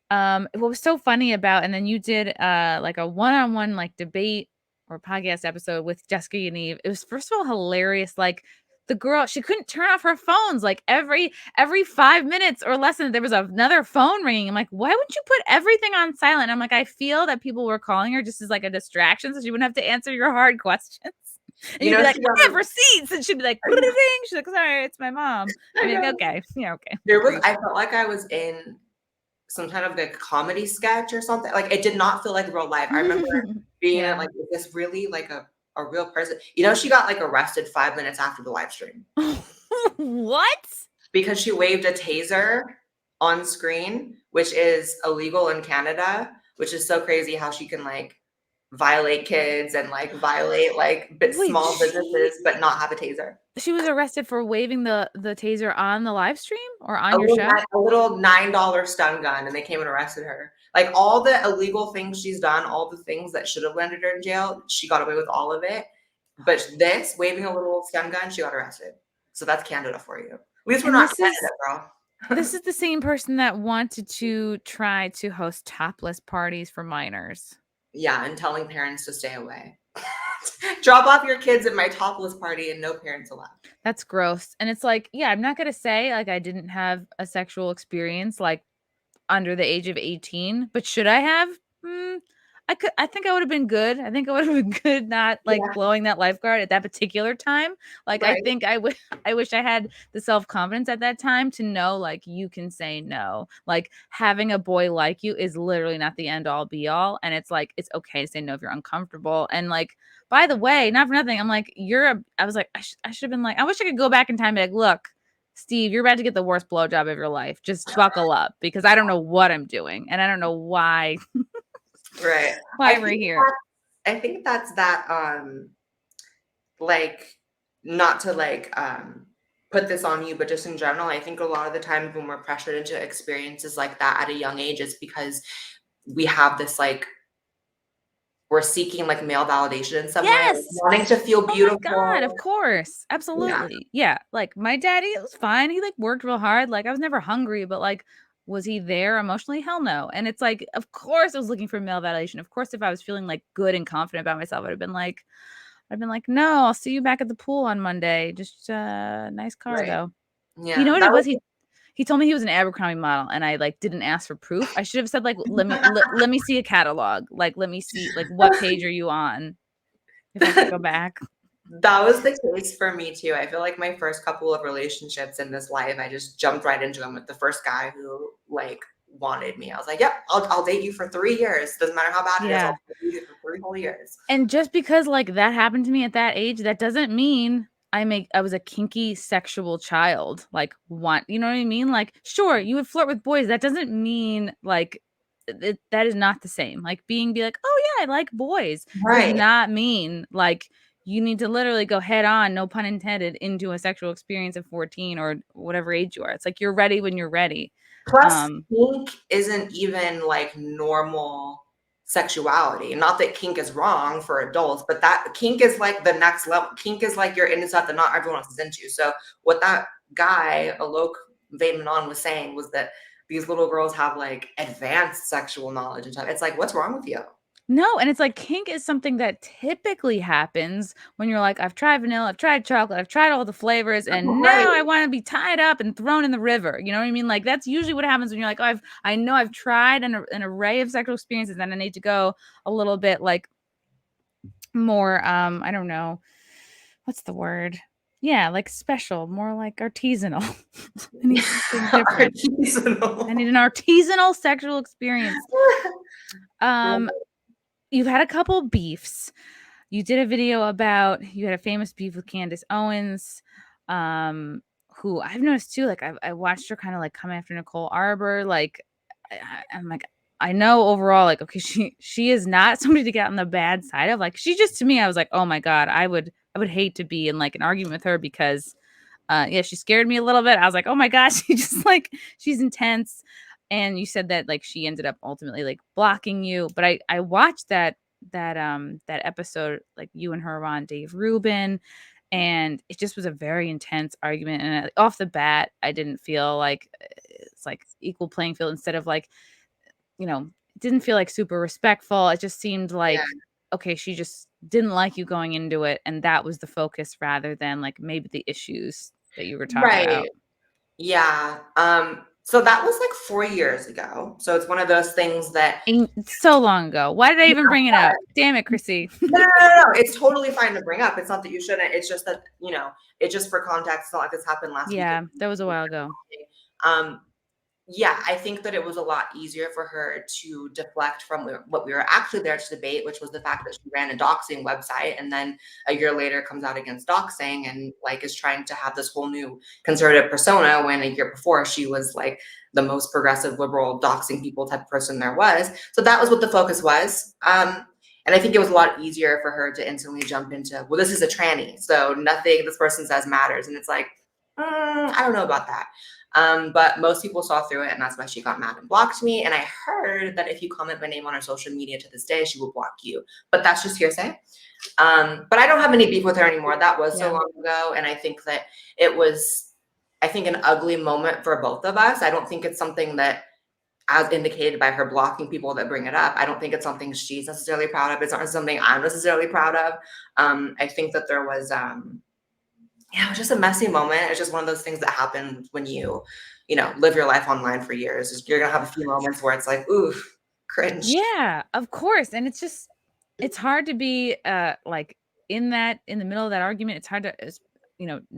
What was so funny about, and then you did like a one-on-one like debate or podcast episode with Jessica Yaniv. It was first of all hilarious. Like the girl, she couldn't turn off her phones. Like every 5 minutes or less than there was another phone ringing. I'm like, why wouldn't you put everything on silent? I'm like, I feel that people were calling her just as like a distraction, so she wouldn't have to answer your hard questions. And you'd be like, I have receipts, and she'd be like, ding. She's like, sorry, it's my mom. I mean, okay, yeah, okay. I felt like I was in some kind of like comedy sketch or something. Like it did not feel like real life. I remember being like, is this really like a real person? She got like arrested 5 minutes after the live stream. What? Because she waved a taser on screen, which is illegal in Canada, which is so crazy how she can like violate kids and like violate like small businesses, but not have a taser. She was arrested for waving the taser on the live stream or on your show? A little $9 stun gun, and they came and arrested her. Like all the illegal things she's done, all the things that should have landed her in jail, she got away with all of it. But this, waving a little stun gun, she got arrested. So that's Canada for you. At least we're not Canada, girl. This is the same person that wanted to try to host topless parties for minors. Yeah, and telling parents to stay away. Drop off your kids at my topless party and no parents allowed. That's gross. And it's like, yeah, I'm not going to say like I didn't have a sexual experience like under the age of 18, but should I have? I think I would have been good. I think I would have been good not like blowing that lifeguard at that particular time. Like I think I wish I had the self-confidence at that time to know like you can say no. Like having a boy like you is literally not the end all be all, and it's like it's okay to say no if you're uncomfortable. And like by the way, not for nothing, I'm like I was like I should have been like I wish I could go back in time and be like, look, Steve, you're about to get the worst blowjob of your life. Just buckle up because I don't know what I'm doing and I don't know why. Right. Why we're here. I think that's that like not to like put this on you, but just in general, I think a lot of the times when we're pressured into experiences like that at a young age, it's because we have this like we're seeking like male validation in some way, like, wanting to feel beautiful. Oh my God, of course. Absolutely. Yeah. Like my daddy, it was fine. He like worked real hard. Like I was never hungry, but like, was he there emotionally? Hell no. And it's like, of course I was looking for male validation. Of course, if I was feeling like good and confident about myself, I'd been like, no, I'll see you back at the pool on Monday. Just nice car though. Yeah. You know what it was? He told me he was an Abercrombie model, and I like didn't ask for proof. I should have said like, let me see a catalog. Like, let me see like what page are you on? If I could go back. That was the case for me too. I feel like my first couple of relationships in this life, I just jumped right into them with the first guy who like wanted me. I was like, yep, I'll date you for 3 years. Doesn't matter how bad it is. I'll date you for 3 whole years. And just because like that happened to me at that age, that doesn't mean I was a kinky sexual child. Like you know what I mean? Like, sure, you would flirt with boys. That doesn't mean like that is not the same. Like be like, oh yeah, I like boys. Does not mean like you need to literally go head on, no pun intended, into a sexual experience at 14 or whatever age you are. It's like you're ready when you're ready. Plus, kink isn't even like normal sexuality. Not that kink is wrong for adults, but that kink is like the next level. Kink is like you're into stuff that not everyone else is into. So what that guy, Alok Vaid-Menon, was saying was that these little girls have like advanced sexual knowledge and stuff. It's like, what's wrong with you? No, and it's like kink is something that typically happens when you're like, I've tried vanilla, I've tried chocolate, I've tried all the flavors, and now I want to be tied up and thrown in the river. You know what I mean? Like that's usually what happens when you're like, oh, I know I've tried an array of sexual experiences, and I need to go a little bit like more, I don't know, what's the word? Yeah, like special, more like artisanal. I need something different. I need an artisanal sexual experience. You've had a couple beefs. You did a video about you had a famous beef with Candace Owens. who I've noticed too, like I watched her kind of like come after Nicole Arbor. Like I'm like, I know overall, like, okay, she is not somebody to get on the bad side of. Like, she just, to me, I was like, oh my God, I would hate to be in like an argument with her because yeah, she scared me a little bit. I was like, oh my gosh, she just like, she's intense. And you said that like she ended up ultimately like blocking you. But I watched that episode, like you and her were on Dave Rubin, and it just was a very intense argument. And off the bat, I didn't feel like it's like equal playing field instead of like, it didn't feel like super respectful. It just seemed Yeah. like, okay, she just didn't like you going into it. And that was the focus rather than like maybe the issues that you were talking Right. about. Yeah. So that was like 4 years ago. So it's one of those things that And so long ago. Why did I even bring it up? Damn it, Chrissy. no. It's totally fine to bring up. It's not that you shouldn't. It's just that, it's just for context. It's not like this happened last week. Yeah, that was a while ago. Um, yeah, I think that it was a lot easier for her to deflect from what we were actually there to debate, which was the fact that she ran a doxing website and then a year later comes out against doxing and like is trying to have this whole new conservative persona when a year before she was like the most progressive liberal doxing people type of person there was. So that was what the focus was. And I think it was a lot easier for her to instantly jump into, well, this is a tranny, so nothing this person says matters. And it's like, I don't know about that. But most people saw through it, and that's why she got mad and blocked me. And I heard that if you comment my name on her social media to this day, she will block you. But that's just hearsay. But I don't have any beef with her anymore. That was so long ago. And I think that it was, an ugly moment for both of us. I don't think it's something that, as indicated by her blocking people that bring it up, I don't think it's something she's necessarily proud of. It's not something I'm necessarily proud of. I think that there was, it was just a messy moment. It's just one of those things that happen when you live your life online for years. You're going to have a few moments where it's like, ooh, cringe. Yeah, of course. And it's hard to be like in the middle of that argument. It's hard to,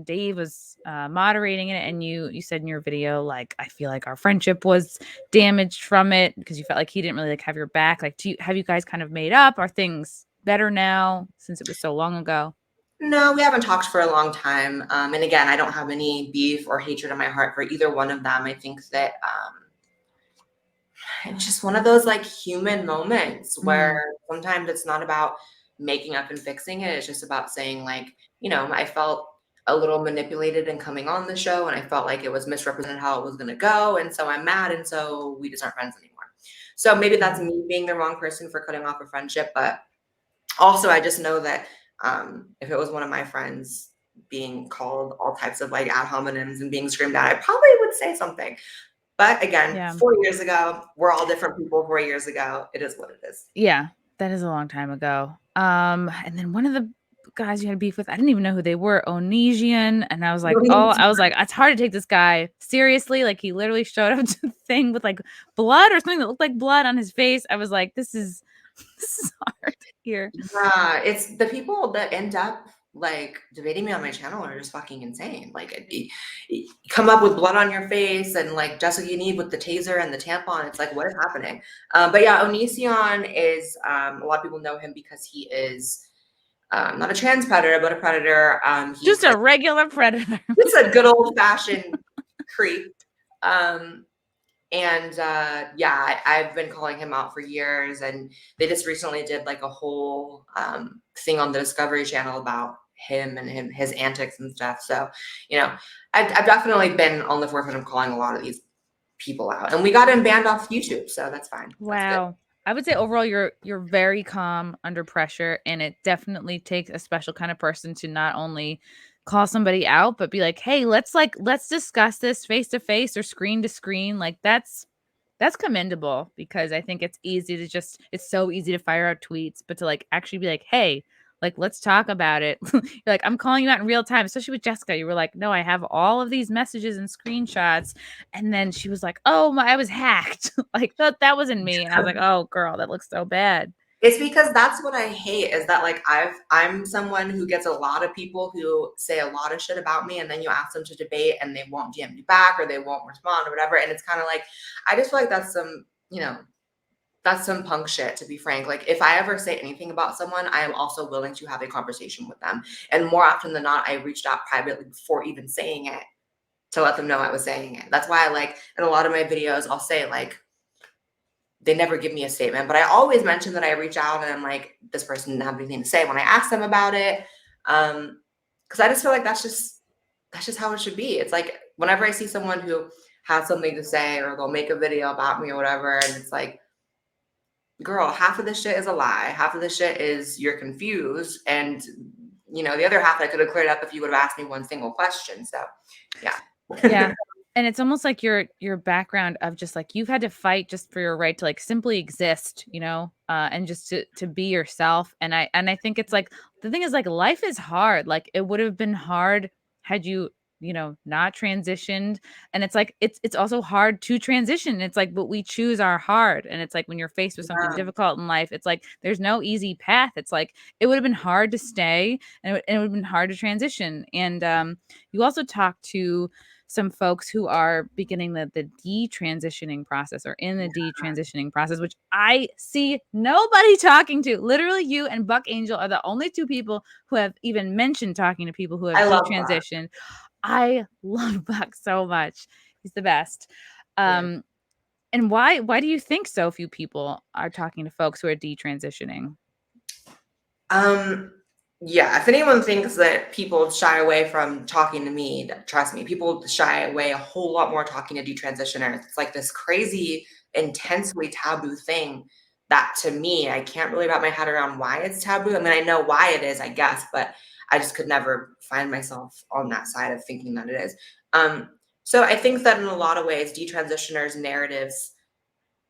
Dave was moderating it, and you said in your video, like, I feel like our friendship was damaged from it because you felt like he didn't really like have your back. Like, have you guys kind of made up? Are things better now since it was so long ago? No, we haven't talked for a long time. And again, I don't have any beef or hatred in my heart for either one of them. I think that it's just one of those like human moments where sometimes it's not about making up and fixing it. It's just about saying like, I felt a little manipulated in coming on the show and I felt like it was misrepresented how it was going to go. And so I'm mad. And so we just aren't friends anymore. So maybe that's me being the wrong person for cutting off a friendship. But also I just know that if it was one of my friends being called all types of like ad hominems and being screamed at, I probably would say something. But again, 4 years ago, we're all different people 4 years ago. It is what it is. Yeah, that is a long time ago. And then one of the guys you had beef with, I didn't even know who they were, Onision. And I was like, it's hard to take this guy seriously. Like, he literally showed up to the thing with like blood or something that looked like blood on his face. I was like, this is hard to hear. Yeah, it's the people that end up like debating me on my channel are just fucking insane. Like, you come up with blood on your face and like Jessica Yaniv with the taser and the tampon. It's like, what is happening? But yeah, Onision is a lot of people know him because he is not a trans predator, but a predator. He's just a regular predator. Just a good old fashioned creep. And I've been calling him out for years, and they just recently did like a whole thing on the Discovery Channel about him and his antics and stuff. So, I've definitely been on the forefront of calling a lot of these people out, and we got him banned off YouTube, so that's fine. Wow. That's I would say overall you're very calm under pressure, and it definitely takes a special kind of person to not only call somebody out but be like, "Hey, let's discuss this face to face or screen to screen." Like, that's commendable, because I think it's so easy to fire out tweets, but to like actually be like, "Hey, like, let's talk about it." You're like, "I'm calling you out in real time," especially with Jessica. You were like, "No, I have all of these messages and screenshots." And then she was like, "Oh, I was hacked." Like, that wasn't me. And I was like, "Oh, girl, that looks so bad." It's because that's what I hate, is that like I'm someone who gets a lot of people who say a lot of shit about me, and then you ask them to debate and they won't DM you back or they won't respond or whatever. And it's kind of like, I just feel like that's some, that's some punk shit, to be frank. Like, if I ever say anything about someone, I am also willing to have a conversation with them. And more often than not, I reached out privately before even saying it to let them know I was saying it. That's why I like, in a lot of my videos, I'll say like, they never give me a statement, but I always mention that I reach out and I'm like, this person didn't have anything to say when I ask them about it. Cause I just feel like that's just how it should be. It's like, whenever I see someone who has something to say, or they'll make a video about me or whatever, and it's like, girl, half of this shit is a lie. Half of this shit is you're confused. And the other half I could have cleared up if you would have asked me one single question. So yeah. Yeah. And it's almost like your background of just like, you've had to fight just for your right to like simply exist, and just to be yourself. And I think it's like, the thing is like, life is hard. Like, it would have been hard had you not transitioned. And it's like, it's also hard to transition. It's like, but we choose our hard. And it's like, when you're faced with something difficult in life, it's like, there's no easy path. It's like, it would have been hard to stay, and it would have been hard to transition. And you also talk to some folks who are beginning the detransitioning process, or in the detransitioning process, which I see nobody talking to. Literally, you and Buck Angel are the only two people who have even mentioned talking to people who have detransitioned. I love Buck so much. He's the best. And why do you think so few people are talking to folks who are detransitioning? Yeah, if anyone thinks that people shy away from talking to me, trust me, people shy away a whole lot more talking to detransitioners. It's like this crazy, intensely taboo thing that, to me, I can't really wrap my head around why it's taboo. I mean, I know why it is, I guess, but I just could never find myself on that side of thinking that it is. So I think that in a lot of ways, detransitioners' narratives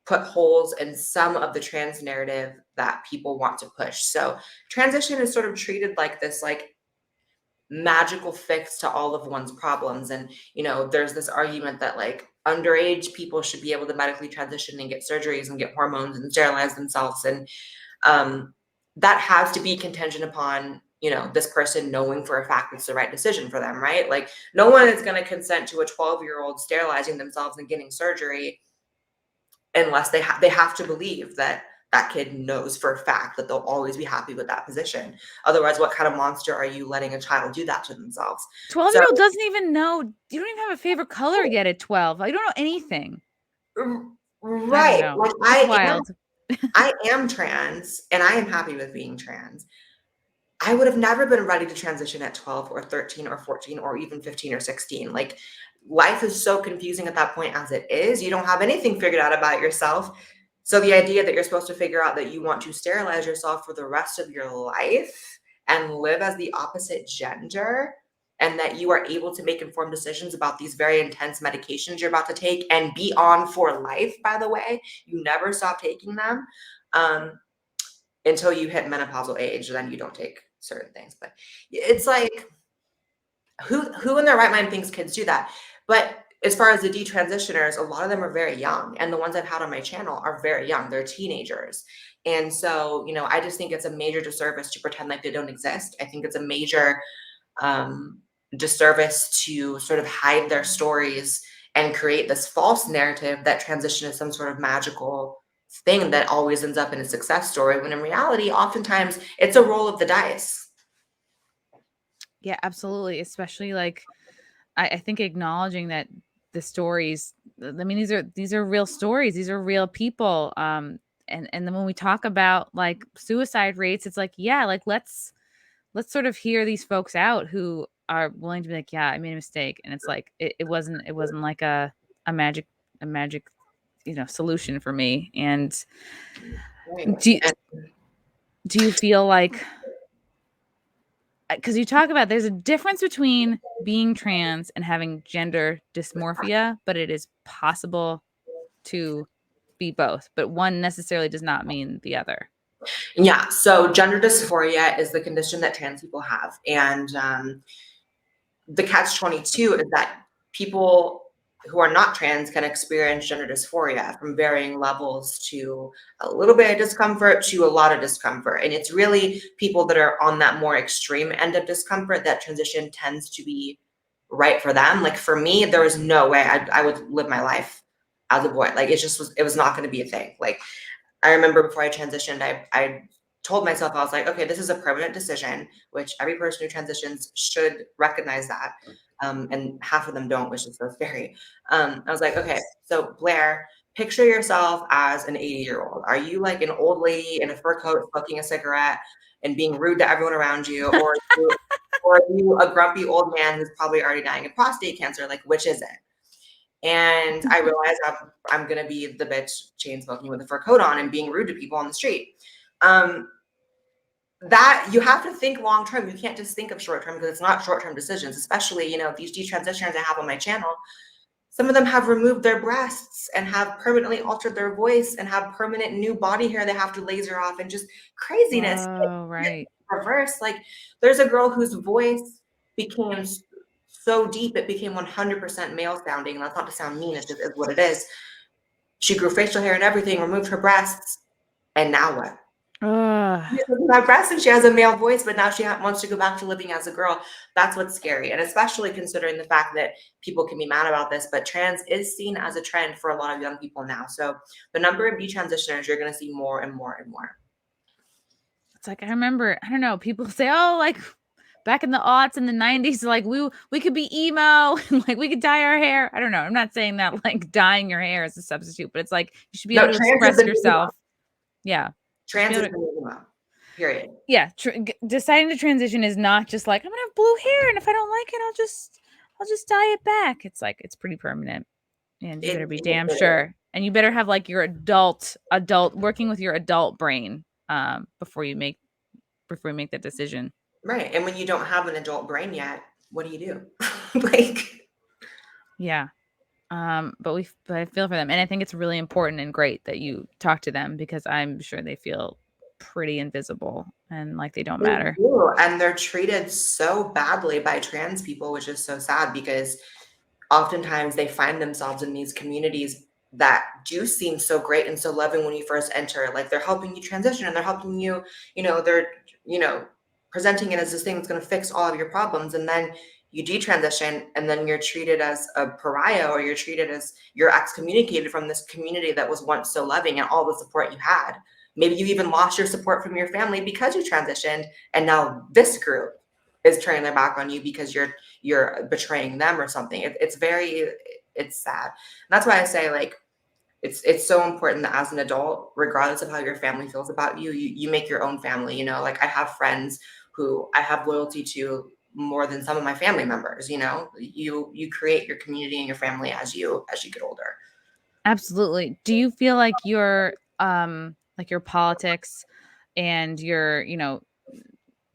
put holes in some of the trans narrative that people want to push. So transition is sort of treated like this like magical fix to all of one's problems. And there's this argument that like underage people should be able to medically transition and get surgeries and get hormones and sterilize themselves. And that has to be contingent upon this person knowing for a fact it's the right decision for them, right? Like, no one is going to consent to a 12-year-old sterilizing themselves and getting surgery unless they have to believe that that kid knows for a fact that they'll always be happy with that position. Otherwise, what kind of monster are you letting a child do that to themselves? 12-year-old doesn't even know. You don't even have a favorite color yet at 12. You don't know anything. Right. I don't know. Like, it's wild. I am trans, and I am happy with being trans. I would have never been ready to transition at 12 or 13 or 14 or even 15 or 16. Like, life is so confusing at that point as it is. You don't have anything figured out about yourself. So the idea that you're supposed to figure out that you want to sterilize yourself for the rest of your life and live as the opposite gender, and that you are able to make informed decisions about these very intense medications you're about to take and be on for life, by the way, you never stop taking them until you hit menopausal age, then you don't take certain things. But it's like, who in their right mind thinks kids do that? But as far as the detransitioners, a lot of them are very young, and the ones I've had on my channel are very young. They're teenagers. And so, I just think it's a major disservice to pretend like they don't exist. I think it's a major disservice to sort of hide their stories and create this false narrative that transition is some sort of magical thing that always ends up in a success story, when in reality, oftentimes it's a roll of the dice. Yeah, absolutely. Especially like, I think acknowledging that the stories, I mean, these are real stories. These are real people. And then when we talk about like suicide rates, it's like, yeah, like let's sort of hear these folks out who are willing to be like, yeah, I made a mistake. And it's like, it wasn't like a magic solution for me. And do you feel like, because you talk about there's a difference between being trans and having gender dysmorphia, but it is possible to be both, but one necessarily does not mean the other. Yeah. So gender dysphoria is the condition that trans people have. And the catch-22 is that people who are not trans can experience gender dysphoria from varying levels to a little bit of discomfort to a lot of discomfort. And it's really people that are on that more extreme end of discomfort that transition tends to be right for them. Like, for me, there was no way I would live my life as a boy. Like, it was not going to be a thing. Like, I remember before I transitioned, I told myself, I was like, okay, this is a permanent decision, which every person who transitions should recognize that. And half of them don't, which is so scary. I was like, okay, so Blaire, picture yourself as an 80-year-old. Are you like an old lady in a fur coat smoking a cigarette and being rude to everyone around you? Or are you a grumpy old man who's probably already dying of prostate cancer? Like, which is it? And I realized I'm going to be the bitch chain smoking with a fur coat on and being rude to people on the street. That you have to think long term. You can't just think of short term, because it's not short term decisions, especially, these detransitioners I have on my channel. Some of them have removed their breasts and have permanently altered their voice and have permanent new body hair they have to laser off, and just craziness. Whoa, right. Reverse. Like, there's a girl whose voice became so deep it became 100% male sounding. And that's not to sound mean, it just is what it is. She grew facial hair and everything, removed her breasts, and now what? She doesn't have breasts and she has a male voice, but now she wants to go back to living as a girl. That's what's scary. And especially considering the fact that people can be mad about this, but trans is seen as a trend for a lot of young people now. So the number of detransitioners, you're going to see more and more and more. It's like, I remember, I don't know, people say, oh, like back in the aughts in the 90s, like we could be emo and like we could dye our hair. I don't know. I'm not saying that like dyeing your hair is a substitute, but it's like you should be able to express yourself. Yeah. Trans is the new emo. Period. Yeah. Deciding to transition is not just like, I'm gonna have blue hair, and if I don't like it, I'll just dye it back. It's like, it's pretty permanent. And you better be damn sure. And you better have like your adult working with your adult brain before you make that decision. Right. And when you don't have an adult brain yet, what do? Like, yeah. But I feel for them, and I think it's really important and great that you talk to them, because I'm sure they feel pretty invisible and like they don't matter. And they're treated so badly by trans people, which is so sad, because oftentimes they find themselves in these communities that do seem so great and so loving when you first enter. Like, they're helping you transition and they're helping you, they're, presenting it as this thing that's going to fix all of your problems. And then you detransition, and then you're treated as a pariah, or you're excommunicated from this community that was once so loving and all the support you had. Maybe you even lost your support from your family because you transitioned, and now this group is turning their back on you because you're betraying them or something. It's sad. And that's why I say, like, it's so important that as an adult, regardless of how your family feels about you, you make your own family. Like, I have friends who I have loyalty to more than some of my family members. You create your community and your family as you get older. Absolutely. Do you feel like your politics and your,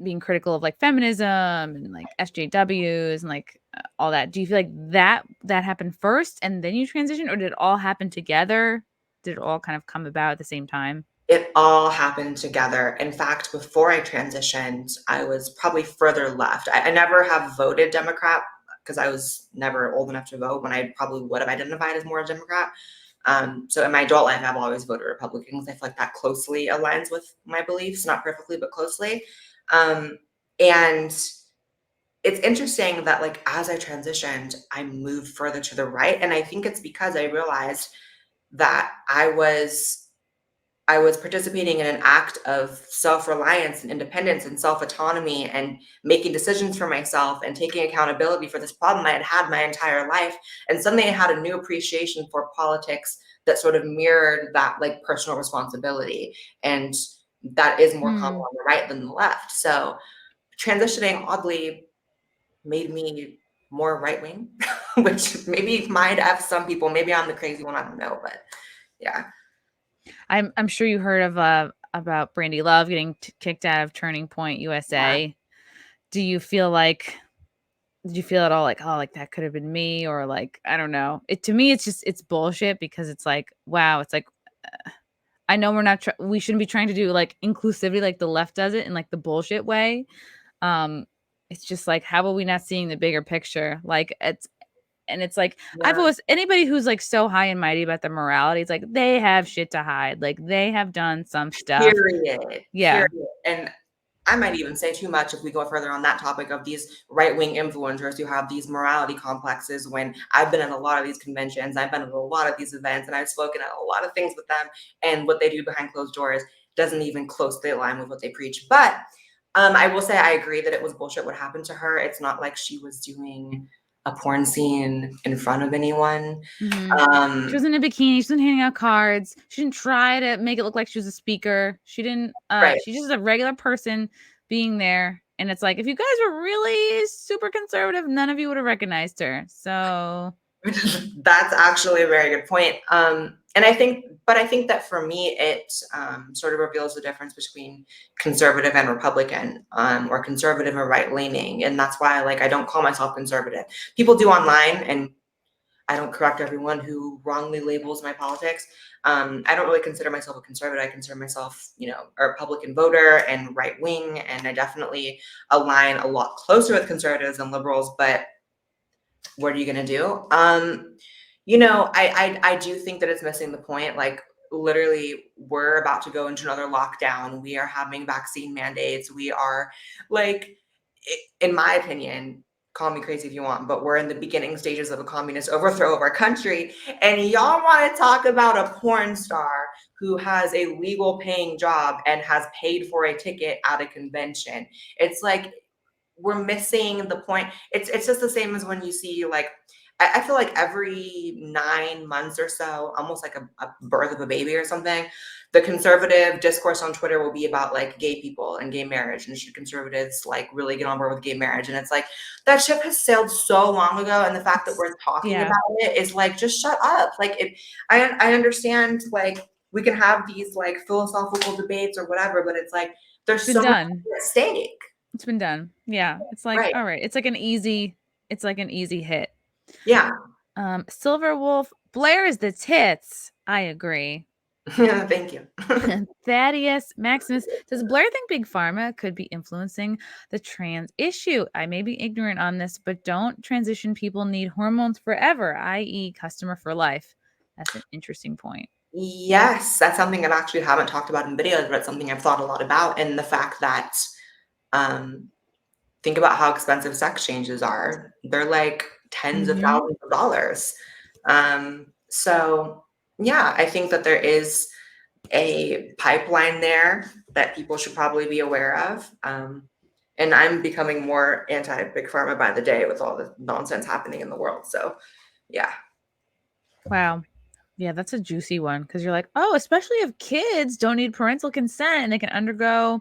being critical of like feminism and like SJWs and like all that, do you feel like that happened first and then you transitioned, or did it all happen together? Did it all kind of come about at the same time? It all happened together. In fact, before I transitioned, I was probably further left. I never have voted Democrat because I was never old enough to vote when I probably would have identified as more a Democrat. So in my adult life, I've always voted Republican because I feel like that closely aligns with my beliefs, not perfectly, but closely. And it's interesting that, like, as I transitioned, I moved further to the right. And I think it's because I realized that I was participating in an act of self-reliance and independence and self-autonomy and making decisions for myself and taking accountability for this problem I had had my entire life. And suddenly I had a new appreciation for politics that sort of mirrored that, like, personal responsibility. And that is more common on the right than the left. So transitioning oddly made me more right-wing, which maybe might have some people, maybe I'm the crazy one, I don't know, but yeah. I'm sure you heard of about Brandy Love getting kicked out of Turning Point USA. Yeah. Did you feel at all like, oh, like that could have been me, or like, I don't know. To me, it's bullshit, because it's like, wow, it's like, I know we shouldn't be trying to do like inclusivity like the left does it in like the bullshit way. It's just like, how are we not seeing the bigger picture? Like, it's like, yeah. I've always, anybody who's like so high and mighty about the morality, it's like they have shit to hide. Like, they have done some stuff. Period. Yeah. Period. And I might even say too much if we go further on that topic of these right-wing influencers who have these morality complexes, when I've been at a lot of these conventions, I've been at a lot of these events, and I've spoken at a lot of things with them, and what they do behind closed doors doesn't even closely align with what they preach. But I will say I agree that it was bullshit what happened to her. It's not like she was doing a porn scene in front of anyone. She was in a bikini. She wasn't handing out cards. She didn't try to make it look like she was a speaker. She didn't. Right. She's just a regular person being there. And it's like, if you guys were really super conservative, none of you would have recognized her. So That's actually a very good point. And I think that for me, it sort of reveals the difference between conservative and Republican, or conservative and right leaning. And that's why, like, I don't call myself conservative. People do online, and I don't correct everyone who wrongly labels my politics. I don't really consider myself a conservative. I consider myself, a Republican voter and right wing, and I definitely align a lot closer with conservatives than liberals. But what are you gonna do? I do think that it's missing the point. Like, literally, we're about to go into another lockdown. We are having vaccine mandates. We are, like, in my opinion, call me crazy if you want, but we're in the beginning stages of a communist overthrow of our country. And y'all want to talk about a porn star who has a legal paying job and has paid for a ticket at a convention. It's like, we're missing the point. It's just the same as when you see, like, I feel like every 9 months or so, almost like a birth of a baby or something, the conservative discourse on Twitter will be about, like, gay people and gay marriage, and should conservatives, like, really get on board with gay marriage? And it's like, that ship has sailed so long ago, and the fact that we're talking about it is like, just shut up. Like, I understand, like, we can have these, like, philosophical debates or whatever, but it's like, there's so much at stake. It's been done. Yeah. It's like, Right. all right. It's like an easy hit. Yeah. Silver Wolf, Blaire is the tits. I agree. Thank you. Thaddeus Maximus, does Blaire think Big Pharma could be influencing the trans issue? I may be ignorant on this, but don't transition people need hormones forever, i.e. customer for life? That's an interesting point. Yes, that's something I've actually haven't talked about in videos, but it's something I've thought a lot about. And the fact that, think about how expensive sex changes are. They're like tens of thousands of dollars. So yeah, I think that there is a pipeline there that people should probably be aware of. And I'm becoming more anti-Big Pharma by the day with all the nonsense happening in the world. So yeah. Wow. Yeah, that's a juicy one, because you're like, oh, especially if kids don't need parental consent and they can undergo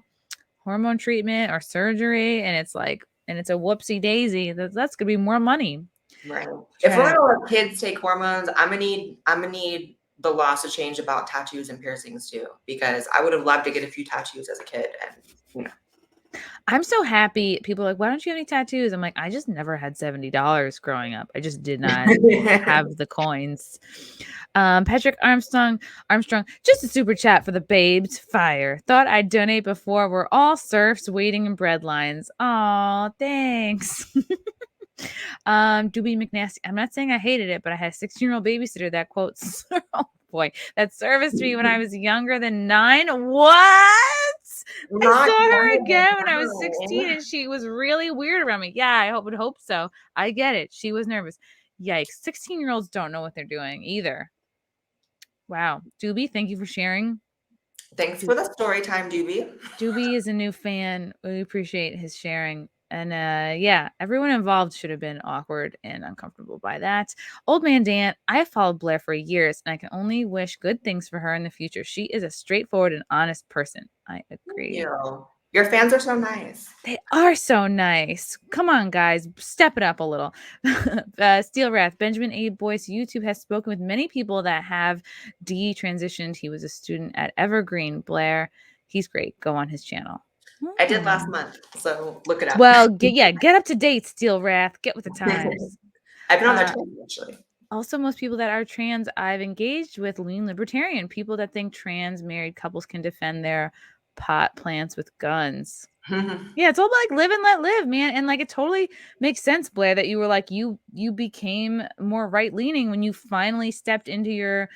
hormone treatment or surgery, and it's like, and it's a whoopsie daisy. That's gonna be more money. Right. If we're gonna let kids take hormones, I'm gonna need the laws to change about tattoos and piercings too, because I would have loved to get a few tattoos as a kid, and I'm so happy. People are like, why don't you have any tattoos? I'm like, I just never had $70 growing up. I just did not have the coins. Patrick Armstrong, just a super chat for the babes. Fire. Thought I'd donate before. We're all serfs waiting in bread lines. Aw, thanks. Doobie McNasty. I'm not saying I hated it, but I had a 16-year-old babysitter that quotes, oh boy, that serviced me when I was younger than 9. What? I saw her again when I was 16, and she was really weird around me. Yeah, I would hope so. I get it. She was nervous. Yikes. 16-year-olds don't know what they're doing either. Wow. Doobie, thank you for sharing. Thanks for the story time, Doobie. Doobie is a new fan. We appreciate his sharing. And yeah, everyone involved should have been awkward and uncomfortable by that. Old Man Dan, I have followed Blaire for years, and I can only wish good things for her in the future. She is a straightforward and honest person. I agree. Thank you. Your fans are so nice. They are so nice. Come on, guys. Step it up a little. Steel Wrath. Benjamin A. Boyce, YouTube has spoken with many people that have detransitioned. He was a student at Evergreen. Blaire, he's great. Go on his channel. I did last month, so look it up. Well, get up to date, Steel Wrath. Get with the times. I've been on their channel, actually. Also, most people that are trans I've engaged with lean libertarian. People that think trans married couples can defend their pot plants with guns. Yeah, it's all about like live and let live, man. And like it totally makes sense, Blaire, that you were like you became more right leaning when you finally stepped into your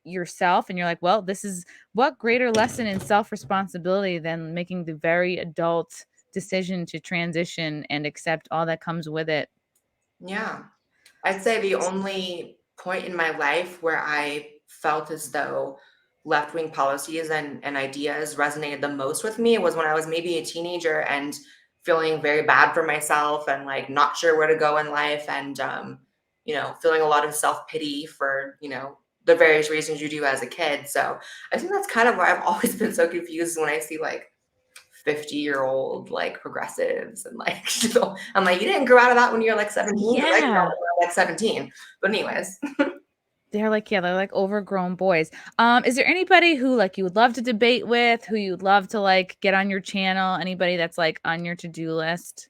yourself, and you're like, well, this is what greater lesson in self-responsibility than making the very adult decision to transition and accept all that comes with it. Yeah. I'd say the only point in my life where I felt as though left-wing policies and ideas resonated the most with me was when I was maybe a teenager and feeling very bad for myself and like not sure where to go in life and feeling a lot of self-pity for, the various reasons you do as a kid. So I think that's kind of why I've always been so confused when I see like 50-year-old like progressives and like I'm like, you didn't grow out of that when you were like 17. Yeah. I grew out of that, like 17. But anyways. They're like overgrown boys. Is there anybody who like you would love to debate with, who you'd love to like get on your channel? Anybody that's like on your to-do list?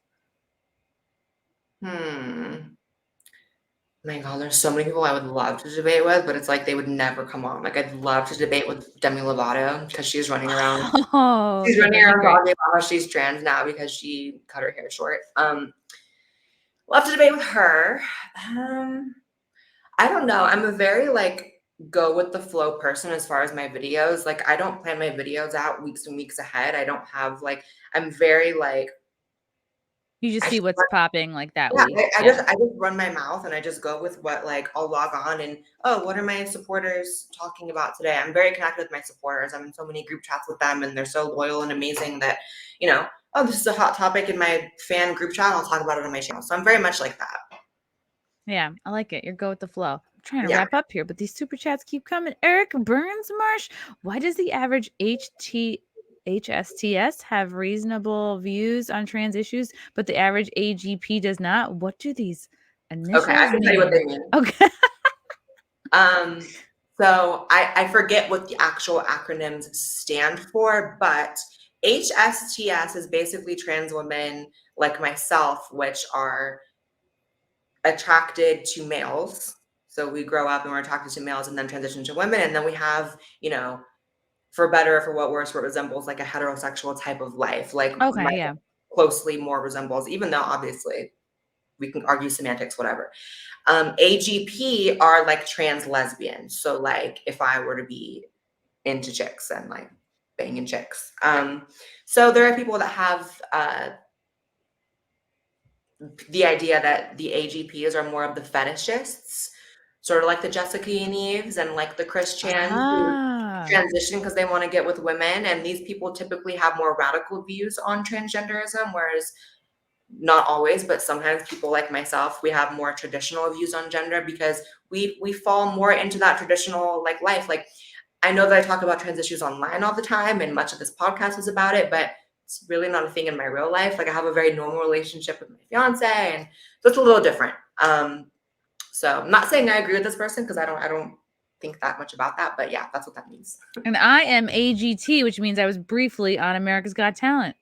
My God, there's so many people I would love to debate with, but it's like they would never come on. Like I'd love to debate with Demi Lovato because she's running around. Oh, She's yeah, running that'd be around great. talking about how she's trans now because she cut her hair short. Love to debate with her. I don't know. I'm a very like go with the flow person as far as my videos. Like I don't plan my videos out weeks and weeks ahead. I don't have like I'm very like You just I see just what's popping like that yeah, week. I Yeah. just run my mouth and I just go with what like I'll log on and what are my supporters talking about today? I'm very connected with my supporters. I'm in so many group chats with them and they're so loyal and amazing that, this is a hot topic in my fan group chat. I'll talk about it on my channel. So I'm very much like that. Yeah, I like it. You're go with the flow. I'm trying to Yeah. wrap up here, but these super chats keep coming. Eric Burns Marsh, why does the average HSTS have reasonable views on trans issues, but the average AGP does not? What do these initials Okay, I can tell you what they mean. Okay. So I forget what the actual acronyms stand for, but HSTS is basically trans women like myself, which are attracted to males. So we grow up and we're attracted to males and then transition to women. And then we have, for better or for what worse, what resembles like a heterosexual type of life, like Okay, yeah. closely more resembles, even though obviously we can argue semantics, whatever. AGP are like trans lesbians. So like if I were to be into chicks and like banging chicks. So there are people that have the idea that the AGPs are more of the fetishists, sort of like the Jessica Yanivs and like the Chris Chans who transition because they want to get with women. And these people typically have more radical views on transgenderism, whereas not always, but sometimes people like myself, we have more traditional views on gender because we fall more into that traditional like life. Like I know that I talk about trans issues online all the time and much of this podcast is about it, but it's really not a thing in my real life. Like I have a very normal relationship with my fiance and so it's a little different. So I'm not saying I agree with this person because I don't think that much about that, but yeah, that's what that means. And I am AGT, which means I was briefly on America's Got Talent.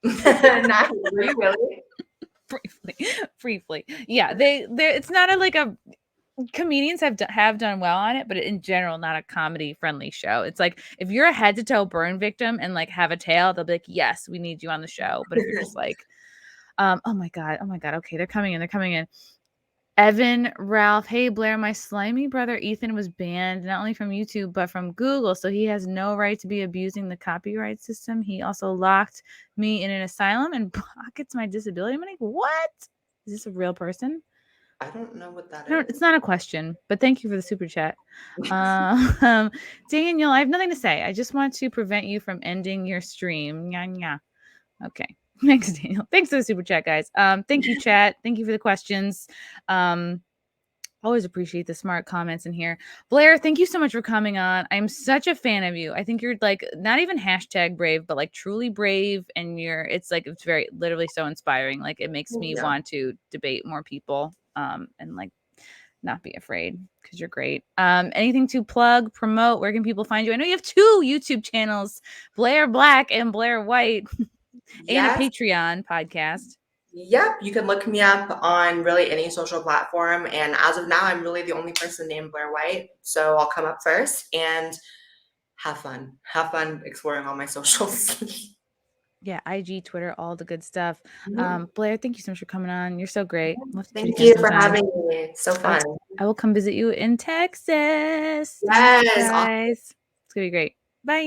Nice. Were you really? Briefly. Yeah, they it's not a comedians have done well on it, but in general, not a comedy friendly show. It's like if you're a head to toe burn victim and like have a tail, they'll be like, yes, we need you on the show. But if you're just like, oh my god, okay, they're coming in. Evan, Ralph, hey Blaire, my slimy brother Ethan was banned not only from YouTube but from Google, so he has no right to be abusing the copyright system. He also locked me in an asylum and pockets my disability money. What? Is this a real person? I don't know what that is. It's not a question, but thank you for the super chat. Daniel, I have nothing to say. I just want to prevent you from ending your stream. Nya. Okay. Thanks, Daniel. Thanks for the super chat, guys. Thank you, chat. Thank you for the questions. Always appreciate the smart comments in here. Blaire, thank you so much for coming on. I'm such a fan of you. I think you're like not even hashtag brave, but like truly brave. And it's very literally so inspiring. Like it makes me want to debate more people and like not be afraid because you're great. Anything to plug, promote? Where can people find you? I know you have 2 YouTube channels, Blaire Black and Blaire White, and a Patreon podcast. Yep, you can look me up on really any social platform. And as of now, I'm really the only person named Blaire White. So I'll come up first. And have fun exploring all my socials. Yeah, IG, Twitter, all the good stuff. Mhm. Blaire, thank you so much for coming on. You're so great. We'll have to do it Thank again you for sometime. having me. It's so fun. I will come visit you in Texas. Yes, guys. It's gonna be great. Bye.